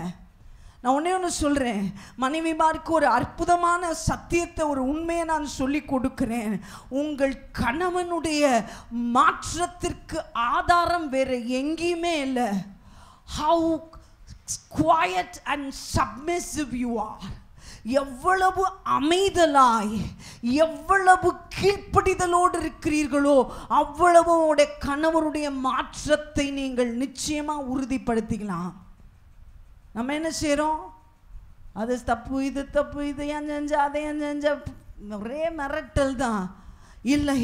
நான் ஒன்றே ஒன்று சொல்கிறேன், மனைவிமாருக்கு ஒரு அற்புதமான சத்தியத்தை, ஒரு உண்மையை நான் சொல்லி கொடுக்குறேன். உங்கள் கணவனுடைய மாற்றத்திற்கு ஆதாரம் வேறு எங்கேயுமே இல்லை. How quiet and submissive you are. எவ்வளவு அமைதலாய் எவ்வளவு கீழ்ப்படிதலோடு இருக்கிறீர்களோ அவ்வளவு உங்களுடைய கணவருடைய மாற்றத்தை நீங்கள் நிச்சயமாக உறுதிப்படுத்திக்கலாம். நம்ம என்ன செய்கிறோம்? அது தப்பு, இது தப்பு, இது ஏன் செஞ்ச, அதை ஏன் செஞ்ச, ஒரே மிரட்டல் தான். இல்லை,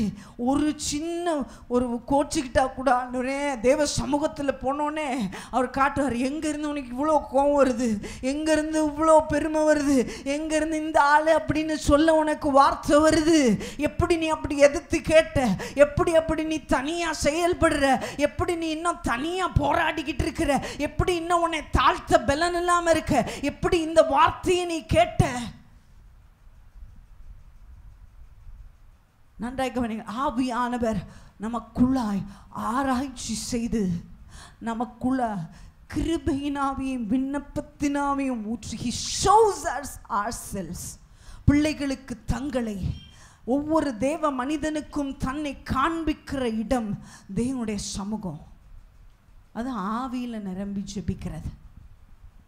ஒரு சின்ன ஒரு கோச்சிக்கிட்டா கூட ஆண்டவரே தேவ சமூகத்தில் போனோடனே அவர் காட்டுவார், எங்கேருந்து உனக்கு இவ்வளோ கோவம் வருது, எங்கேருந்து இவ்வளோ பெருமை வருது, எங்கேருந்து இந்த ஆள் அப்படின்னு சொல்ல உனக்கு வார்த்தை வருது, எப்படி நீ அப்படி எதிர்த்து கேட்ட, எப்படி நீ தனியாக செயல்படுற, எப்படி நீ இன்னும் தனியாக போராடிக்கிட்டு இருக்கிற, எப்படி இன்னும் உன்னை தாழ்த்த பலன் இல்லாமல் இருக்க, எப்படி இந்த வார்த்தையை நீ கேட்ட. நன்றாய் கவனிங்க. ஆவியானவர் நமக்குள்ளாய் ஆராய்ச்சி செய்து நமக்குள்ள கிருபையினாவையும் விண்ணப்பத்தினாவையும் ஊற்றி he shows us ourselves. பிள்ளைகளுக்கு தங்களை, ஒவ்வொரு தேவ மனிதனுக்கும் தன்னை காண்பிக்கிற இடம் தேவனுடைய சமூகம். அது ஆவியில் நிரம்பி ஜெபிக்கிறது.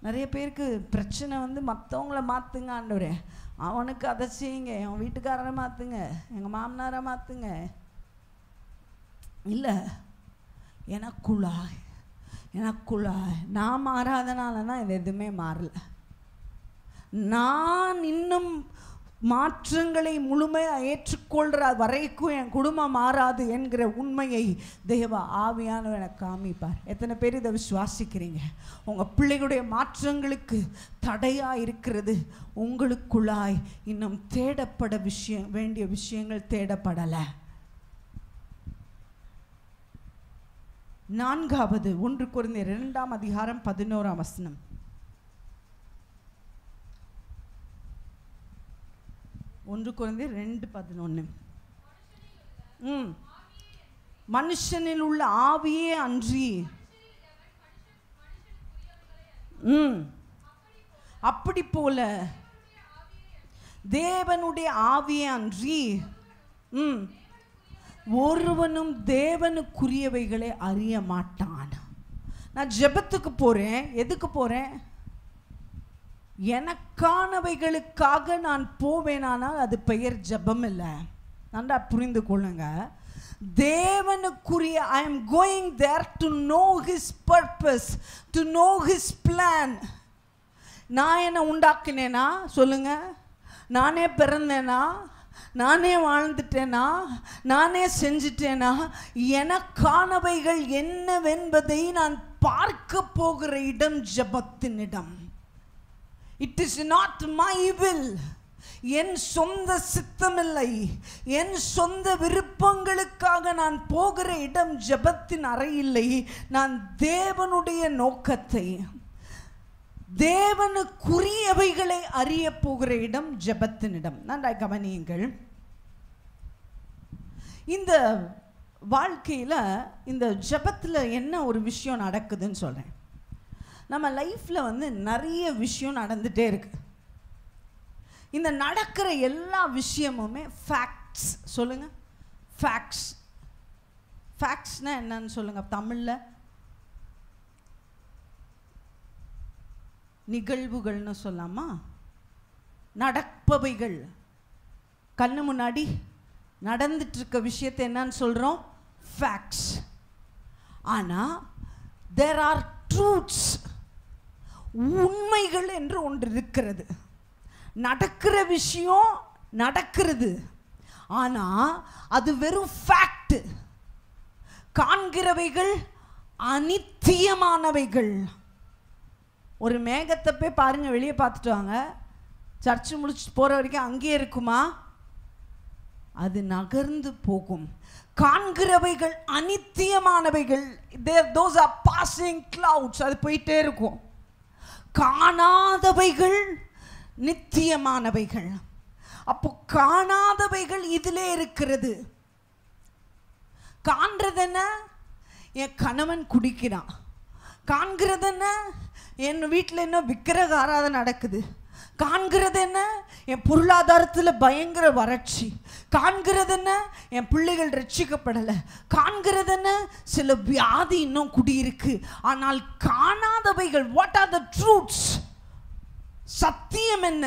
நிறைய பேருக்கு பிரச்சனை மற்றவங்கள மாற்றுங்க ஆண்டவரே, அவனுக்கு அதை செய்யுங்க, என் வீட்டுக்காரரை மாற்றுங்க, எங்கள் மாமனாரை மாற்றுங்க. இல்லை, எனக்குள்ளாய் நான் மாறாதனால தான் இது எதுவுமே மாறல. நான் இன்னும் மாற்றங்களை முழுமையாக ஏற்றுக்கொள்கிற வரைக்கும் என் குடும்பம் மாறாது என்கிற உண்மையை தேவ ஆவியானவர் எனக்கு காமிப்பார். எத்தனை பேர் இதை விசுவாசிக்கிறீங்க? உங்கள் பிள்ளைகளுடைய மாற்றங்களுக்கு தடையாக இருக்கிறது உங்களுக்குள்ளாய் இன்னும் வேண்டிய விஷயங்கள் தேடப்படலை. நான்காவது 1 கொரிந்தியர் 2ஆம் அதிகாரம் 11ஆம் வசனம். ஒன்று கொரிந்தியர் 2:11. மனுஷனில் உள்ள ஆவியே அன்றி அப்படி போல தேவனுடைய ஆவியே அன்றி ஒருவனும் தேவனுக்குரியவைகளை அறிய மாட்டான். நான் ஜெபத்துக்கு போறேன். எதுக்கு போறேன்? எனக்கானவைகளுக்காக நான் போவேனானால் அது பெயர் ஜெபம் இல்லை. நன்றா புரிந்து கொள்ளுங்க. தேவனுக்குரிய I am going there to know his purpose, to know his plan. நான் என்ன உண்டாக்கினேனா சொல்லுங்க? நானே பிறந்தேனா? நானே வாழ்ந்துட்டேனா? நானே செஞ்சிட்டேனா? எனக்கானவைகள் என்னவென்பதை நான் பார்க்க போகிற இடம் ஜெபத்தின் இடம். It is not my will. என் சொந்த சித்தமில்லை, என் சொந்த விருப்பங்களுக்காக நான் போகிற இடம் ஜெபத்தின் அறை இல்லை. நான் தேவனுடைய நோக்கத்தை, தேவனுக்குரியவைகளை அறிய போகிற இடம் ஜெபத்தின் இடம். நன்றாய் கவனியுங்கள். இந்த வாழ்க்கையில் இந்த ஜெபத்தில் என்ன ஒரு விஷயம் நடக்குதுன்னு சொல்கிறேன். நம்ம லைஃப்பில் நிறைய விஷயம் நடந்துகிட்டே இருக்கு. இந்த நடக்கிற எல்லா விஷயமுமே ஃபேக்ட்ஸ். சொல்லுங்க, ஃபேக்ட்ஸ். ஃபேக்ட்ஸ்னா என்னன்னு சொல்லுங்க தமிழில்? நிகழ்வுகள்னு சொல்லாமா? நடப்பவைகள், கண்ணு முன்னாடி நடந்துட்டு இருக்க விஷயத்தை என்னன்னு சொல்றோம்? ஃபேக்ட்ஸ். ஆனால் there are truths, உண்மைகள் என்று ஒன்று இருக்கிறது. நடக்கிற விஷயம் நடக்கிறது, ஆனால் அது வெறும் ஃபேக்ட். காண்கிறவைகள் அநித்தியமானவைகள். ஒரு மேகத்தை போய் பாருங்க, வெளியே பார்த்துட்டு வாங்க. சர்ச்சு முடிச்சு போகிற வரைக்கும் அங்கேயே இருக்குமா? அது நகர்ந்து போகும். காண்கிறவைகள் அநித்தியமானவைகள். those are passing clouds. அது போயிட்டே இருக்கும். காணாதவைகள் நித்தியமானவைகள். அப்போ காணாதவைகள் இதிலே இருக்கிறது. காண்றது என்ன? என் கணவன் குடிக்கிறான். காண்கிறது என்ன? என் வீட்டில் என்ன விக்கிரக ஆராதனை நடக்குது. காண்கிறது என்ன? என் பொருளாதாரத்தில் பயங்கர வறட்சி. காண்கிறது என்ன? என் பிள்ளைகள் ரட்சிக்கப்படலை. காண்கிறது என்ன? சில வியாதி இன்னும் குடியிருக்கு. ஆனால் காணாதவைகள், வாட் ஆர் த ட்ரூத்ஸ்? சத்தியம் என்ன?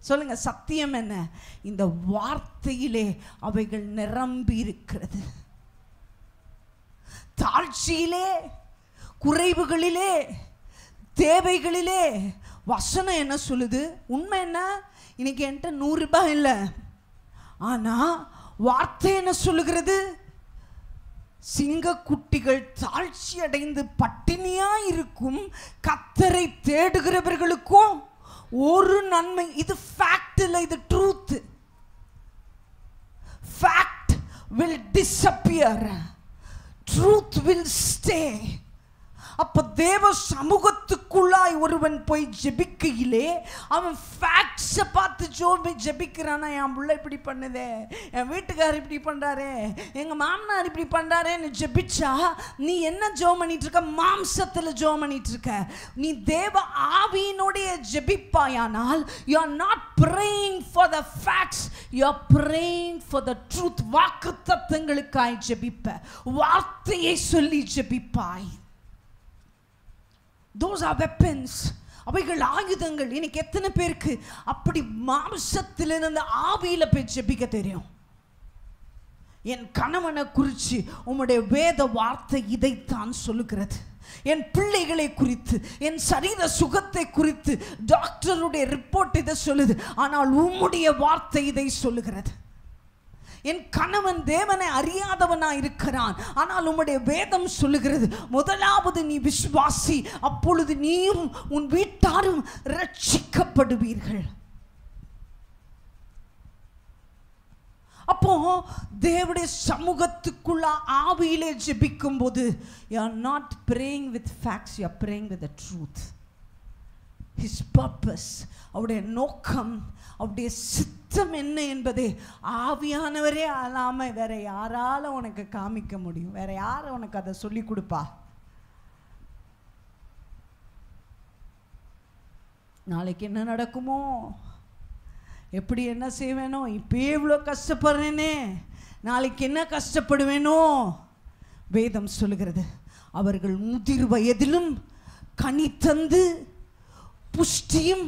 சொல்லுங்க, சத்தியம் என்ன? இந்த வார்த்தையிலே அவைகள் நிரம்பி இருக்கிறது. தாழ்ச்சியிலே, குறைவுகளிலே, தேவைகளிலே வசனம் என்ன சொல்லுது? உண்மை என்ன? இன்னைக்கு என்கிட்ட 100 ரூபாய் இல்லை, ஆனால் வார்த்தை என்ன சொல்லுகிறது? சிங்கக்குட்டிகள் தாழ்ச்சி அடைந்து பட்டினியா இருக்கும், கர்த்தரை தேடுகிறவர்களுக்கும் ஒரு நன்மை. இது ஃபேக்ட் இல்லை, இது truth. Fact will disappear, truth will stay. அப்போ தேவ சமூகத்துக்குள்ளாய் ஒருவன் போய் ஜெபிக்கையிலே அவன் ஃபேக்ட்ஸை பார்த்து ஜெபிக்கிறானா? என் பிள்ளை இப்படி பண்ணுதே, என் வீட்டுக்காரர் இப்படி பண்ணுறாரே, எங்கள் மாமனார் இப்படி பண்ணுறாரேன்னு ஜெபிச்சா நீ என்ன ஜெபம் பண்ணிட்டு இருக்க? மாம்சத்தில் ஜெபம் பண்ணிட்டு இருக்க. நீ தேவ ஆவியினுடைய ஜெபிப்பாயானால் you are not praying for the facts, you are praying for the truth. வாக்குத்தத்தங்களுக்காய் ஜெபிப்ப, வார்த்தையை சொல்லி ஜெபிப்பாய். Those are weapons. அவைகள் ஆயுதங்கள். இன்னைக்கு எத்தனை பேருக்கு அப்படி மாம்சத்திலிருந்து ஆவியில போய் ஜெபிக்க தெரியும்? என் கணவனை குறித்து உம்முடைய வேத வார்த்தை இதைத்தான் சொல்லுகிறது. என் பிள்ளைகளை குறித்து, என் சரீர சுகத்தை குறித்து டாக்டருடைய ரிப்போர்ட் இதை சொல்லுது, ஆனால் உம்முடைய வார்த்தை இதை சொல்லுகிறது. என் கணவன் தேவனை அறியாதவனா இருக்கிறான், ஆனால் உம்முடைய வேதம் சொல்லுகிறது முதலாவது நீ விசுவாசி, அப்பொழுது நீயும் உன் வீட்டாரும் ரட்சிக்கப்படுவீர்கள். அப்போ தேவனுடைய சமூகத்துக்குள்ள ஆவியிலே ஜெபிக்கும் போது you are not praying with facts, you are praying with the truth. His purpose, அவருடைய நோக்கம், அவருடைய சித்தம் என்ன என்பதை ஆவியானவரே அல்லாம வேற யாரால உனக்கு காமிக்க முடியும்? வேற யார உனக்கு அதை சொல்லி கொடுப்பா? நாளைக்கு என்ன நடக்குமோ, எப்படி என்ன செய்வேனோ, இப்போ இவ்வளோ கஷ்டப்படுறேனே, நாளைக்கு என்ன கஷ்டப்படுவேனோ? வேதம் சொல்லுகிறது அவர்கள் முதிர் வயதிலும் கனி தந்து புஷ்டியும்.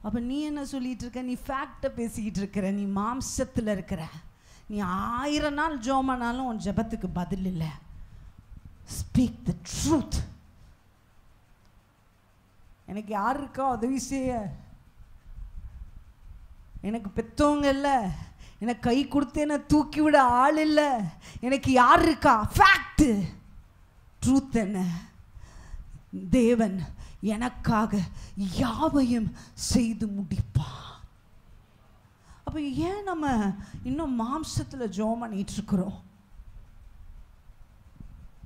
அப்போ நீ என்ன சொல்லிட்டு இருக்க? நீ ஃபேக்டை பேசிக்கிட்டு இருக்கிற, நீ மாம்சத்தில் இருக்கிற. நீ 1000 நாள் ஜோமனாலும் உன் ஜெபத்துக்கு பதில் இல்லை. Speak the truth. எனக்கு யார் இருக்கா உதவி செய்ய? எனக்கு பெற்றவங்க இல்லை, எனக்கு கை கொடுத்து என்னை தூக்கி விட ஆள் இல்லை. எனக்கு யார் இருக்கா? ஃபேக்ட், ட்ரூத் என்ன? தேவன் எனக்காக யாவையும் செய்து முடிப்பான். அப்போ ஏன் நம்ம இன்னும் மாம்சத்தில் ஜெபம் பண்ணிட்டு இருக்கிறோம்?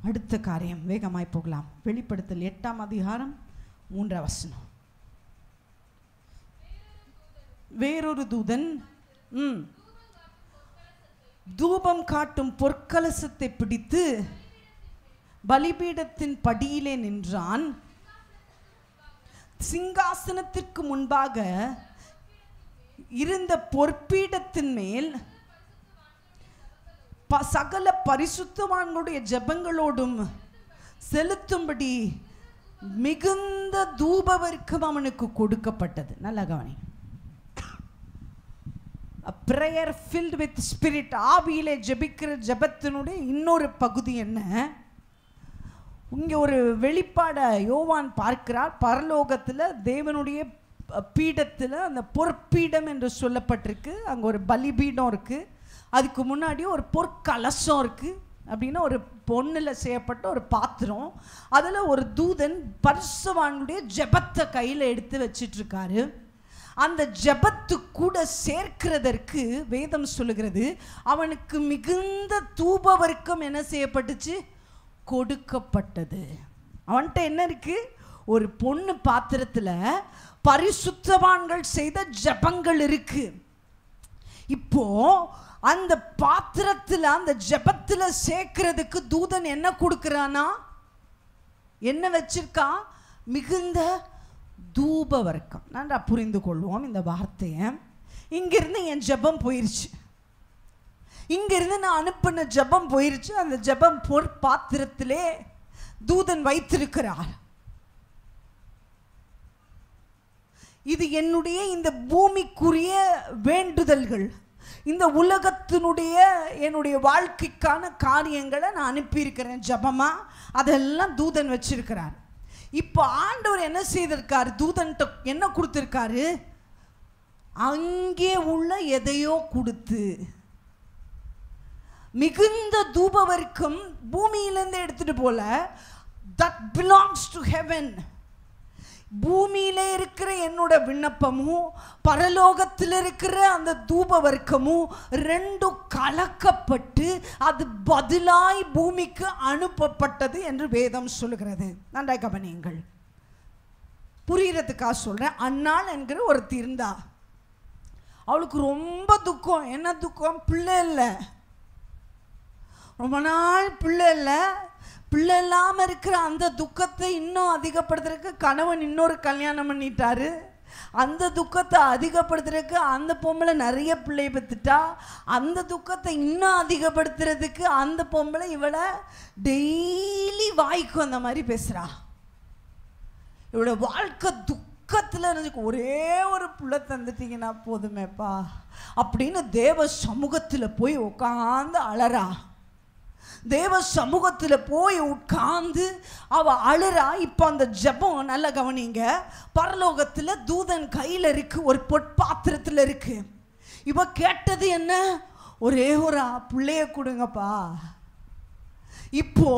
அடுத்த காரியம், வேகமாய் போகலாம். வெளிப்படுத்தல் 8ஆம் அதிகாரம் 3ஆம் வசனம். வேறொரு தூதன் தூபம் காட்டும் பொற்கலசத்தை பிடித்து பலிபீடத்தின் படியிலே நின்றான். சிங்காசனத்திற்கு முன்பாக இருந்த பொற்பீடத்தின் மேல் சகல பரிசுத்தவான்களுடைய ஜெபங்களோடும் செலுத்தும்படி மிகுந்த தூபவர்க்கம் அவனுக்கு கொடுக்கப்பட்டது. நல்ல கவனி. A prayer filled with spirit. ஆவியிலே ஜெபிக்கிற ஜெபத்தினுடைய இன்னொரு பகுதி என்ன? இங்கே ஒரு வெளிப்பாட யோவான் பார்க்கிறார். பரலோகத்தில் தேவனுடைய பீடத்தில், அந்த பொற்பீடம் என்று சொல்லப்பட்டிருக்கு, அங்கே ஒரு பலிபீடம் இருக்குது. அதுக்கு முன்னாடி ஒரு பொற்கலசம் இருக்குது. அப்படின்னா ஒரு பொண்ணில் செய்யப்பட்ட ஒரு பாத்திரம். அதில் ஒரு தூதன் பரிசுத்தவான்களுடைய ஜெபத்தை கையில் எடுத்து வச்சிட்ருக்காரு. அந்த ஜெபத்து கூட சேர்க்கிறதற்கு வேதம் சொல்லுகிறது அவனுக்கு மிகுந்த தூபவர்க்கம் என்ன செய்யப்பட்டுச்சு? கொடுக்கப்பட்டது. அவன்கிட்ட என்ன இருக்கு? ஒரு பொண்ணு பாத்திரத்தில் பரிசுத்தவான்கள் செய்த ஜெபங்கள் இருக்கு. இப்போ அந்த பாத்திரத்தில், அந்த ஜெபத்தில் சேர்க்கிறதுக்கு தூதன் என்ன கொடுக்கிறானா? என்ன வச்சிருக்கா? மிகுந்த தூபவர்க்கம். நன்றா புரிந்து கொள்வோம் இந்த வார்த்தையை. இங்கிருந்து என் ஜெபம் போயிருச்சு, இங்கிருந்து நான் அனுப்பின ஜெபம் போயிருச்சு. அந்த ஜெபம் பாத்திரத்திலே தூதன் வைத்திருக்கிறார். இது என்னுடைய இந்த பூமிக்குரிய வேண்டுதல்கள், இந்த உலகத்தினுடைய என்னுடைய வாழ்க்கைக்கான காரியங்களை நான் அனுப்பியிருக்கிறேன் ஜெபமா. அதெல்லாம் தூதன் வச்சிருக்கிறார். இப்போ ஆண்டவர் என்ன செய்திருக்காரு? தூதன்ட்ட என்ன கொடுத்திருக்காரு? அங்கே உள்ள எதையோ கொடுத்து மிகுந்த தூபவர்க்கம் பூமியிலிருந்து எடுத்துட்டு போல. that belongs to heaven. பூமியிலே இருக்கிற என்னோட விண்ணப்பமும் பரலோகத்தில் இருக்கிற அந்த தூபவர்க்கமும் ரெண்டும் கலக்கப்பட்டு அது பதிலாய் பூமிக்கு அனுப்பப்பட்டது என்று வேதம் சொல்லுகிறது. நன்றாய் கவனியுங்கள். புரிகிறதுக்காக சொல்றேன். அன்னாள் என்கிற ஒருத்தி இருந்தா. அவளுக்கு ரொம்ப துக்கம். என்ன துக்கம்? பிள்ளை இல்லை. ரொம்ப நாள் பிள்ளை இல்லை. பிள்ளை இல்லாமல் இருக்கிற அந்த துக்கத்தை இன்னும் அதிகப்படுத்துறதுக்கு கணவன் இன்னொரு கல்யாணம் பண்ணிட்டாரு. அந்த துக்கத்தை அதிகப்படுத்துறதுக்கு அந்த பொம்பளை நிறைய பிள்ளையை பெற்றுட்டா. அந்த துக்கத்தை இன்னும் அதிகப்படுத்துறதுக்கு அந்த பொம்பளை இவளை டெய்லி வாய்க்கும் அந்த மாதிரி பேசுகிறா. இவளோட வாழ்க்கை துக்கத்தில் இருந்துச்சு. ஒரே ஒரு பிள்ளை தந்துட்டீங்கன்னா போதுமேப்பா அப்படின்னு தேவ சமூகத்தில் போய் உட்காந்து அழறா. தேவ சமூகத்தில் போய் உட்கார்ந்து அவ அழுறா. இப்போ அந்த ஜெபம் நல்ல கவனிங்க. பரலோகத்தில் தூதன் கையில் இருக்கு, ஒரு பொற்பாத்திரத்தில் இருக்கு. இவ கேட்டது என்ன? ஒரே ஒரு பிள்ளைய கொடுங்கப்பா. இப்போ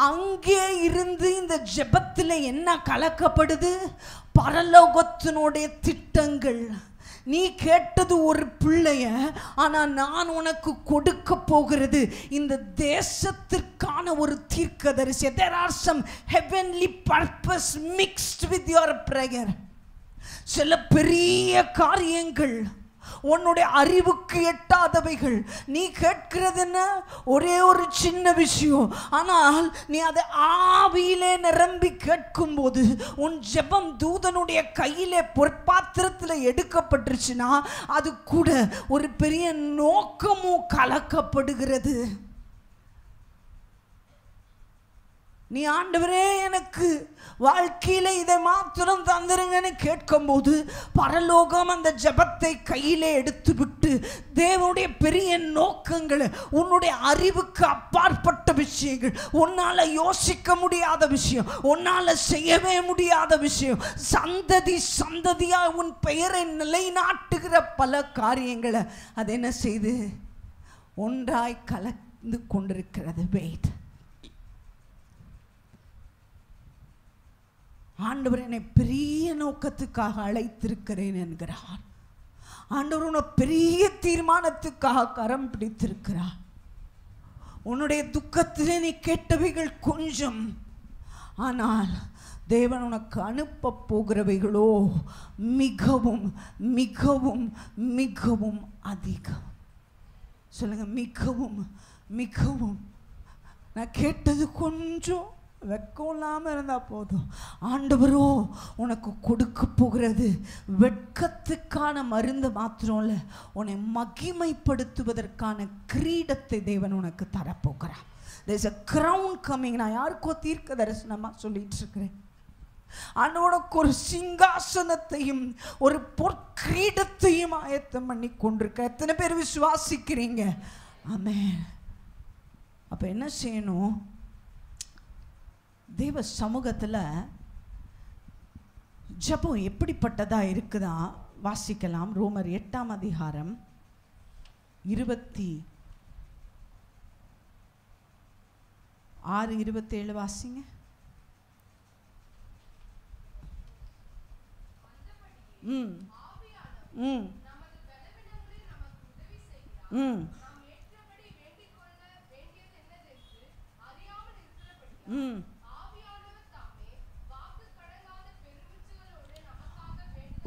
அங்கே இருந்து இந்த ஜெபத்தில் என்ன கலக்கப்படுது? பரலோகத்தினுடைய திட்டங்கள், நீ கேட்டது ஒரு பிள்ளைய, ஆனால் நான் உனக்கு கொடுக்க போகிறது இந்த தேசத்திற்கான ஒரு தீர்க்கதரிசி. There are some heavenly purpose mixed with your prayer. சில பெரிய காரியங்கள், உன்னுடைய அறிவுக்கு எட்டாதவைகள். நீ கேட்கிறது என்ன? ஒரே ஒரு சின்ன விஷயம். ஆனால் நீ அதை ஆவியிலே நிரம்பி கேட்கும் போது உன் ஜெபம் தூதனுடைய கையிலே பொற்பாத்திரத்தில் எடுக்கப்பட்டுருச்சுன்னா அது கூட ஒரு பெரிய நோக்கமும் கலக்கப்படுகிறது. நீ ஆண்டவரே எனக்கு வாழ்க்கையில் இதை மாத்திரம் தந்துருங்கன்னு கேட்கும்போது பரலோகம் அந்த ஜெபத்தை கையிலே எடுத்து விட்டு தேவனுடைய பெரிய நோக்கங்களை, உன்னுடைய அறிவுக்கு அப்பாற்பட்ட விஷயங்கள், உன்னால் யோசிக்க முடியாத விஷயம், உன்னால் செய்யவே முடியாத விஷயம், சந்ததி சந்ததியாக உன் பெயரை நிலைநாட்டுகிற பல காரியங்களை அது என்ன செய்து ஒன்றாய் கலந்து கொண்டிருக்கிறது. வெயிட். ஆண்டவர் என்னை பெரிய நோக்கத்துக்காக அழைத்திருக்கிறேன் என்கிறார். ஆண்டவர் உன்னை பெரிய தீர்மானத்துக்காக கரம் பிடித்திருக்கிறார். உன்னுடைய துக்கத்திலே நீ கேட்டவைகள் கொஞ்சம், ஆனால் தேவன் உனக்கு அனுப்ப போகிறவைகளோ மிகவும் மிகவும் மிகவும் அதிகம். சொல்லுங்க, மிகவும் மிகவும். நான் கேட்டது கொஞ்சம், வெக்கம் இல்லாமல் இருந்தால் போதும். ஆண்டவரோ உனக்கு கொடுக்க போகிறது வெட்கத்துக்கான மருந்து மாத்திரம் இல்லை, உன்னை மகிமைப்படுத்துவதற்கான கிரீடத்தை தேவன் உனக்கு தரப்போகிறார். There is a crown coming. நான் யாருக்கோ தீர்க்க தரிசனமாக சொல்லிட்டு இருக்கிறேன். ஆண்டவனுக்கு ஒரு சிங்காசனத்தையும் ஒரு பொற்கிரீடத்தையும் ஆயத்தம் பண்ணி கொண்டிருக்க. எத்தனை பேர் விசுவாசிக்கிறீங்க? ஆமென். அப்போ என்ன செய்யணும்? தேவ சமூகத்தில் ஜெபம் எப்படிப்பட்டதா இருக்குதா வாசிக்கலாம். ரோமர் 8ஆம் அதிகாரம் 26, 27 வாசிங்க. ம் ம் ம் ம்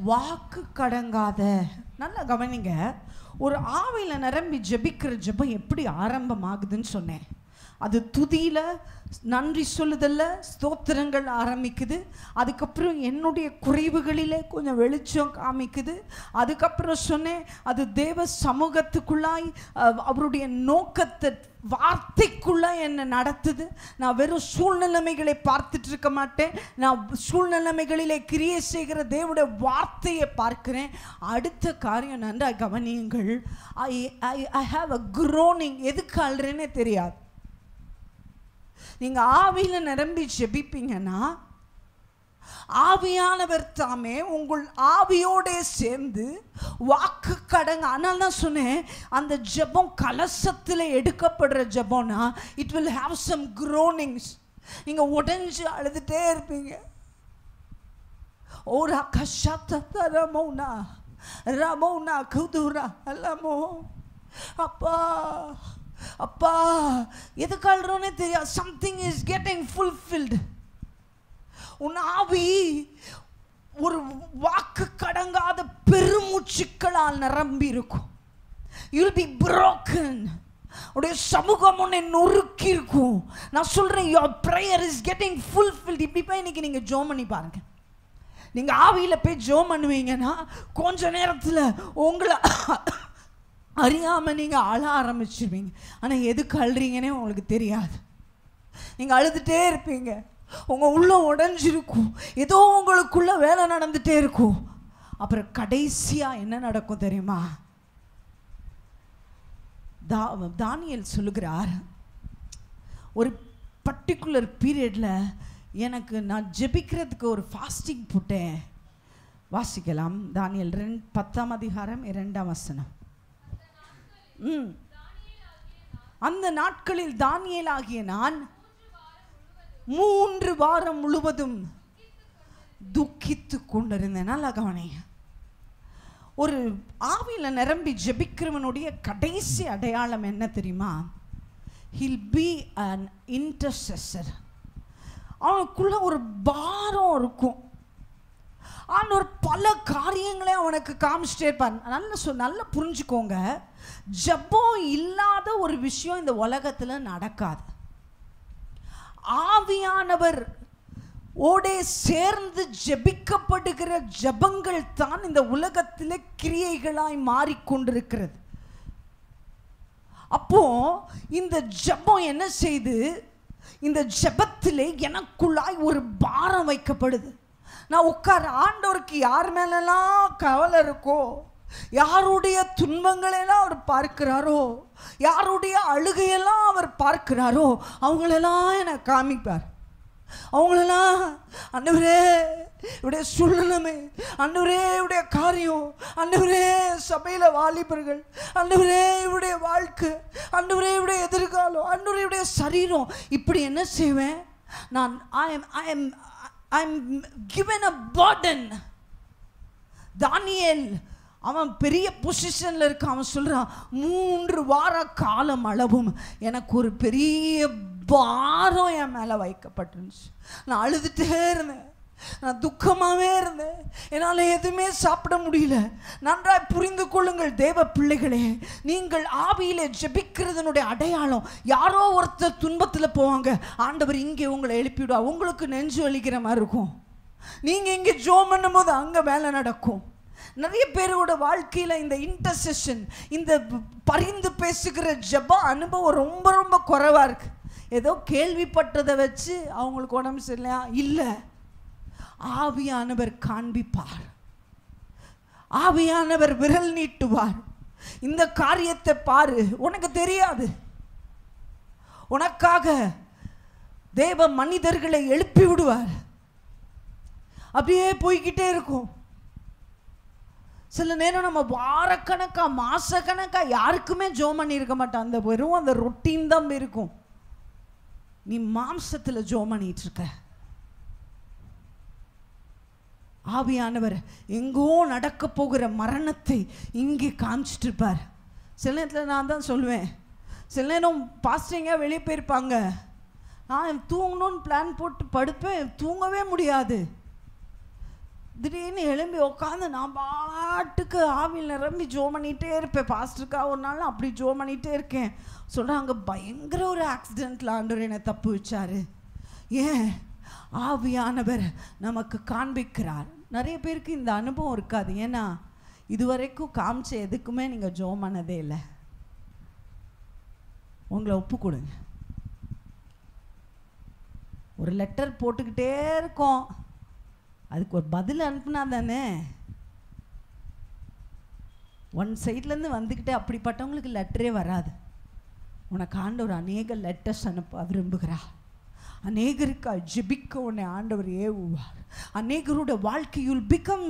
வாக்கு கடங்காத. நல்லா கவனிங்க. ஒரு ஆவியில் நிரம்பி ஜெபிக்கிற ஜெபம் எப்படி ஆரம்பமாகுதுன்னு சொன்னேன். அது துதியில் நன்றி சொல்லுதல்ல ஸ்தோத்திரங்கள் ஆரம்பிக்குது. அதுக்கப்புறம் என்னுடைய குறைவுகளிலே கொஞ்சம் வெளிச்சம் காமிக்குது. அதுக்கப்புறம் சொன்னேன், அது தேவ சமூகத்துக்குள்ளாய் அவருடைய நோக்கத்தை வார்த்தைக்குள்ளே என்னை நடத்துது. நான் வெறும் சூழ்நிலைமைகளை பார்த்துட்டு இருக்க மாட்டேன். நான் சூழ்நிலைமைகளிலே கிரியை செய்கிற தேவனுடைய வார்த்தையை பார்க்கிறேன். அடுத்த காரியம் நன்றாக கவனியுங்கள். I have a groaning. எதுக்கு அழுறேன்னே தெரியாது. நீங்கள் ஆவியில் நிரம்பி ஜெபிப்பீங்கன்னா ஆவியானவர் தாமே உங்கள் ஆவியோட சேர்ந்து வாக்கு கடங்க. ஆனால் தான் சொன்னேன், அந்த ஜெபம் கலசத்தில் எடுக்கப்படுற ஜெபம்னா it will have some groanings. நீங்கள் உடஞ்சி அழுதுகிட்டே இருப்பீங்க. ஓரா கஷாத்த ரமோனா ரமோனா குதுரா அல்லமோ. அப்பா அப்பா எதுக்கு அழுறோன்னே தெரியாது. Something is getting fulfilled. உன் ஆவி ஒரு வாக்கு கடங்காத பெருமூச்சுக்களால் நிரம்பி இருக்கும். You'll be broken. உடைய சமூகம் உன்னை நொறுக்கி இருக்கும். நான் சொல்கிறேன், your prayer is getting fulfilled. இப்படி போய் இன்னைக்கு நீங்கள் ஜோம் பண்ணி பாருங்க. நீங்கள் ஆவியில் போய் ஜோம் பண்ணுவீங்கன்னா கொஞ்ச நேரத்தில் உங்களை அறியாமல் நீங்கள் அழ ஆரம்பிச்சிருவீங்க. ஆனால் எதுக்கு அழுறீங்கன்னே உங்களுக்கு தெரியாது. நீங்கள் அழுதுகிட்டே இருப்பீங்க. உங்கள் உள்ள உடஞ்சிருக்கும். ஏதோ உங்களுக்குள்ள வேலை நடந்துகிட்டே இருக்கும். அப்புறம் கடைசியாக என்ன நடக்கும் தெரியுமா? தானியேல் சொல்லுகிறார், ஒரு பர்டிகுலர் பீரியடில் எனக்கு நான் ஜெபிக்கிறதுக்கு ஒரு ஃபாஸ்டிங் போட்டேன். வாசிக்கலாம். தானியேல் 10ஆம் அதிகாரம் 2ஆம் வசனம். அந்த நாட்களில் தானியேல் ஆகிய நான் 3 வாரம் முழுவதும் துக்கித்து கொண்டிருந்தேன். நல்லா கவனிங்க. ஒரு ஆவியில் நிரம்பி ஜெபிக்கிறவனுடைய கடைசி அடையாளம் என்ன தெரியுமா? he'll be an intercessor. அவனுக்குள்ள ஒரு பாரம் இருக்கும். ஆண்டவர் பல காரியங்களே அவனுக்கு காமிச்சிட்டே இருப்பார். நல்லா புரிஞ்சுக்கோங்க, ஜெபம் இல்லாத ஒரு விஷயம் இந்த உலகத்தில் நடக்காது. ஆவியானவர் ஓடே சேர்ந்து ஜெபிக்கப்படுகிற ஜெபங்கள் தான் இந்த உலகத்தில் கிரியைகளாய் மாறிக்கொண்டிருக்கிறது. அப்போ இந்த ஜெபம் என்ன செய்து, இந்த ஜெபத்திலே எனக்குள்ளாய் ஒரு பாரம் வைக்கப்படுது. நான் உட்கார ஆண்டவருக்கு யார் மேலெல்லாம் கவலை இருக்கோ, யாருடைய துன்பங்களெல்லாம் அவர் பார்க்கிறாரோ, யாருடைய அழுகையெல்லாம் அவர் பார்க்கிறாரோ, அவங்களெல்லாம் எனக்கு காமிப்பார். அவங்களெல்லாம் ஆண்டவரே இவருடைய சூழ்நிலைமை, ஆண்டவரே இவருடைய காரியம், ஆண்டவரே சபையில் வாலிபர்கள், ஆண்டவரே இவருடைய வாழ்க்கை, ஆண்டவரே இவருடைய எதிர்காலம், ஆண்டவரே இவருடைய சரீரம், இப்படி என்ன செய்வேன் நான்? I'm given a burden. தானியேல் அவன் பெரிய பொசிஷனில் இருக்க. அவன் சொல்கிறான், 3 வார காலம் அளவும் எனக்கு ஒரு பெரிய பாரம் என் மேலே வைக்கப்பட்டுருந்துச்சு. நான் அழுதுகிட்டே இருந்தேன், நான் துக்கமாகவே இருந்தேன், என்னால் எதுவுமே சாப்பிட முடியல. நன்றாய் புரிந்து கொள்ளுங்கள் தேவ பிள்ளைகளே, நீங்கள் ஆவியிலே ஜெபிக்கிறதுனுடைய அடையாளம், யாரோ ஒருத்தர் துன்பத்தில் போவாங்க, ஆண்டவர் இங்கே உங்களை எழுப்பிவிடுவா. உங்களுக்கு நெஞ்சு வலிக்கிற மாதிரி இருக்கும். நீங்கள் இங்கே ஜோம் பண்ணும்போது அங்கே வேலை நடக்கும். நிறைய பேரோட வாழ்க்கையில் இந்த இன்டர்செஷன், இந்த பரிந்து பேசுகிற ஜெப அனுபவம் ரொம்ப ரொம்ப குறைவாக இருக்குது. ஏதோ கேள்விப்பட்டதை வச்சு அவங்களுக்கு உடம்பு சரியில்லையா? இல்லை, ஆவியானவர் காண்பிப்பார், ஆவியானவர் விரல் நீட்டுவார். இந்த காரியத்தை பாரு, உனக்கு தெரியாது. உனக்காக தேவ மனிதர்களை எழுப்பி விடுவார். அப்படியே போய்கிட்டே இருக்கும். சில நேரம் நம்ம வாரக்கணக்கா மாசக்கணக்கா யாருக்குமே ஜோம் பண்ணி இருக்க மாட்டோம். அந்த வெறும் அந்த ரொட்டீன் தான் இருக்கும். நீ மாம்சத்தில் ஜோம் பண்ணிட்டு இருக்க. ஆவியானவர் எங்கோ நடக்க போகிற மரணத்தை இங்கே காமிச்சிட்டு இருப்பார். சில நேரத்தில் நான் தான் சொல்லுவேன், சில நேரம் பாஸ்டரிங்க வெளியே போயிருப்பாங்க, நான் தூங்கணும்னு பிளான் போட்டு படுப்பேன், தூங்கவே முடியாது. திடீர்னு எழும்பி உட்காந்து நான் பாட்டுக்கு ஆவியில் நிரம்பி ஜோம் பண்ணிகிட்டே இருப்பேன். பாஸ்டருக்காக ஒரு நாள் அப்படி ஜோம் பண்ணிகிட்டே இருக்கேன். சொல்கிறாங்க, பயங்கர ஒரு ஆக்சிடெண்ட்டில் ஆண்டவர் என்னை தப்பு வச்சார். ஏன்? ஆவியானவர் நமக்கு காண்பிக்கிறார். நிறைய பேருக்கு இந்த அனுபவம் இருக்காது. ஏன்னா இதுவரைக்கும் காமிச்ச எதுக்குமே நீங்கள் ஜோம் பண்ணதே இல்லை. உங்களை ஒப்பு கொடுங்க. ஒரு லெட்டர் போட்டுக்கிட்டே இருக்கோம், அதுக்கு ஒரு பதில் அனுப்புனா தானே. ஒன் சைட்லேருந்து வந்துக்கிட்டே அப்படிப்பட்டவங்களுக்கு லெட்டரே வராது. உனக்கு ஆண்டவர் அநேக லெட்டர்ஸ் அனுப்ப விரும்புகிறார். அநேகருக்கு ஜெபிக்க உன்னை ஆண்டவர் ஏவுவார். அநேகரோட வாழ்க்கையில் பிகம்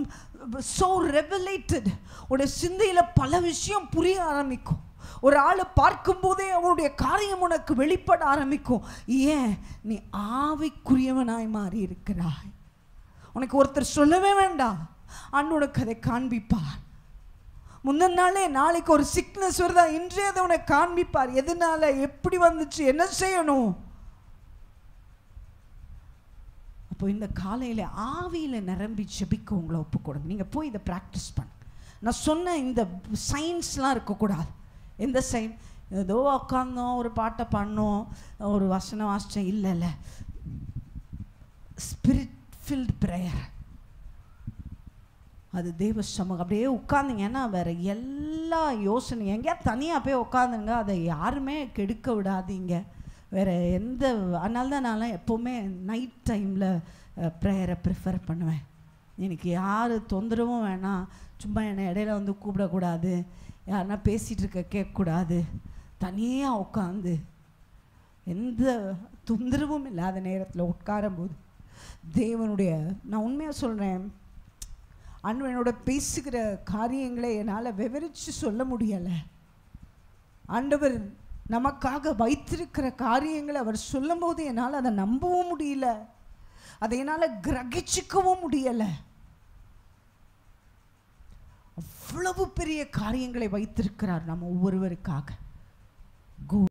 ஸோ ரெவலேட்டட். உடைய சிந்தையில் பல விஷயம் புரிய ஆரம்பிக்கும். ஒரு ஆளை பார்க்கும்போதே அவருடைய காரியம் உனக்கு வெளிப்பட ஆரம்பிக்கும். ஏன்? நீ ஆவிக்குரியவனாய் மாறி இருக்கிறாய். உனக்கு ஒருத்தர் சொல்லவே வேண்டாம், ஆண்டவனுக்கு அதை காண்பிப்பார். முந்தின நாளே நாளைக்கு ஒரு சிக்னஸ் வருதா, இன்றே அதை உனக்கு காண்பிப்பார். எதனால, எப்படி வந்துச்சு, என்ன செய்யணும். அப்போ இந்த காலையில் ஆவியில் நிரம்பி ஜெபிக்க உங்களை ஒப்பு கொடுங்க. நீங்கள் போய் இதை ப்ராக்டிஸ் பண்ண. நான் சொன்ன இந்த சயின்ஸ்லாம் இருக்கக்கூடாது. எந்த சைன் ஏதோ உட்காந்தோம், ஒரு பாட்டை பண்ணோம், ஒரு வசனம் வாசித்தேன், இல்லை இல்லை. ஸ்பிரிட் ஃபில்ட் ப்ரேயர், அது தேவ சமூகம். அப்படியே உட்காந்துங்கன்னா வேறு எல்லா யோசனை எங்கேயா தனியாக போய் உட்காந்துங்க. அதை யாருமே கெடுக்க விடாதீங்க. வேறு எந்த, அதனால தான் நான் எப்போவுமே நைட் டைமில் ப்ரேயரை ப்ரிஃபர் பண்ணுவேன். எனக்கு யார் தொந்தரவும் வேணாம், சும்மா என்னை இடையில வந்து கூப்பிடக்கூடாது, யாருன்னா பேசிகிட்டு இருக்க கேட்கக்கூடாது. தனியாக உட்காந்து எந்த தொந்தரவும் இல்லாத நேரத்தில் உட்காரும்போது தேவனுடைய, நான் உண்மையாக சொல்கிறேன், ஆண்டவனோட பேசுகிற காரியங்களை என்னால் விவரித்து சொல்ல முடியலை. ஆண்டவர் நமக்காக வைத்திருக்கிற காரியங்களை அவர் சொல்லும் போது என்னால் அதை நம்பவும் முடியல, அதை என்னால் கிரகிச்சிக்கவும் முடியலை. அவ்வளவு பெரிய காரியங்களை வைத்திருக்கிறார் நம்ம ஒவ்வொருவருக்காக.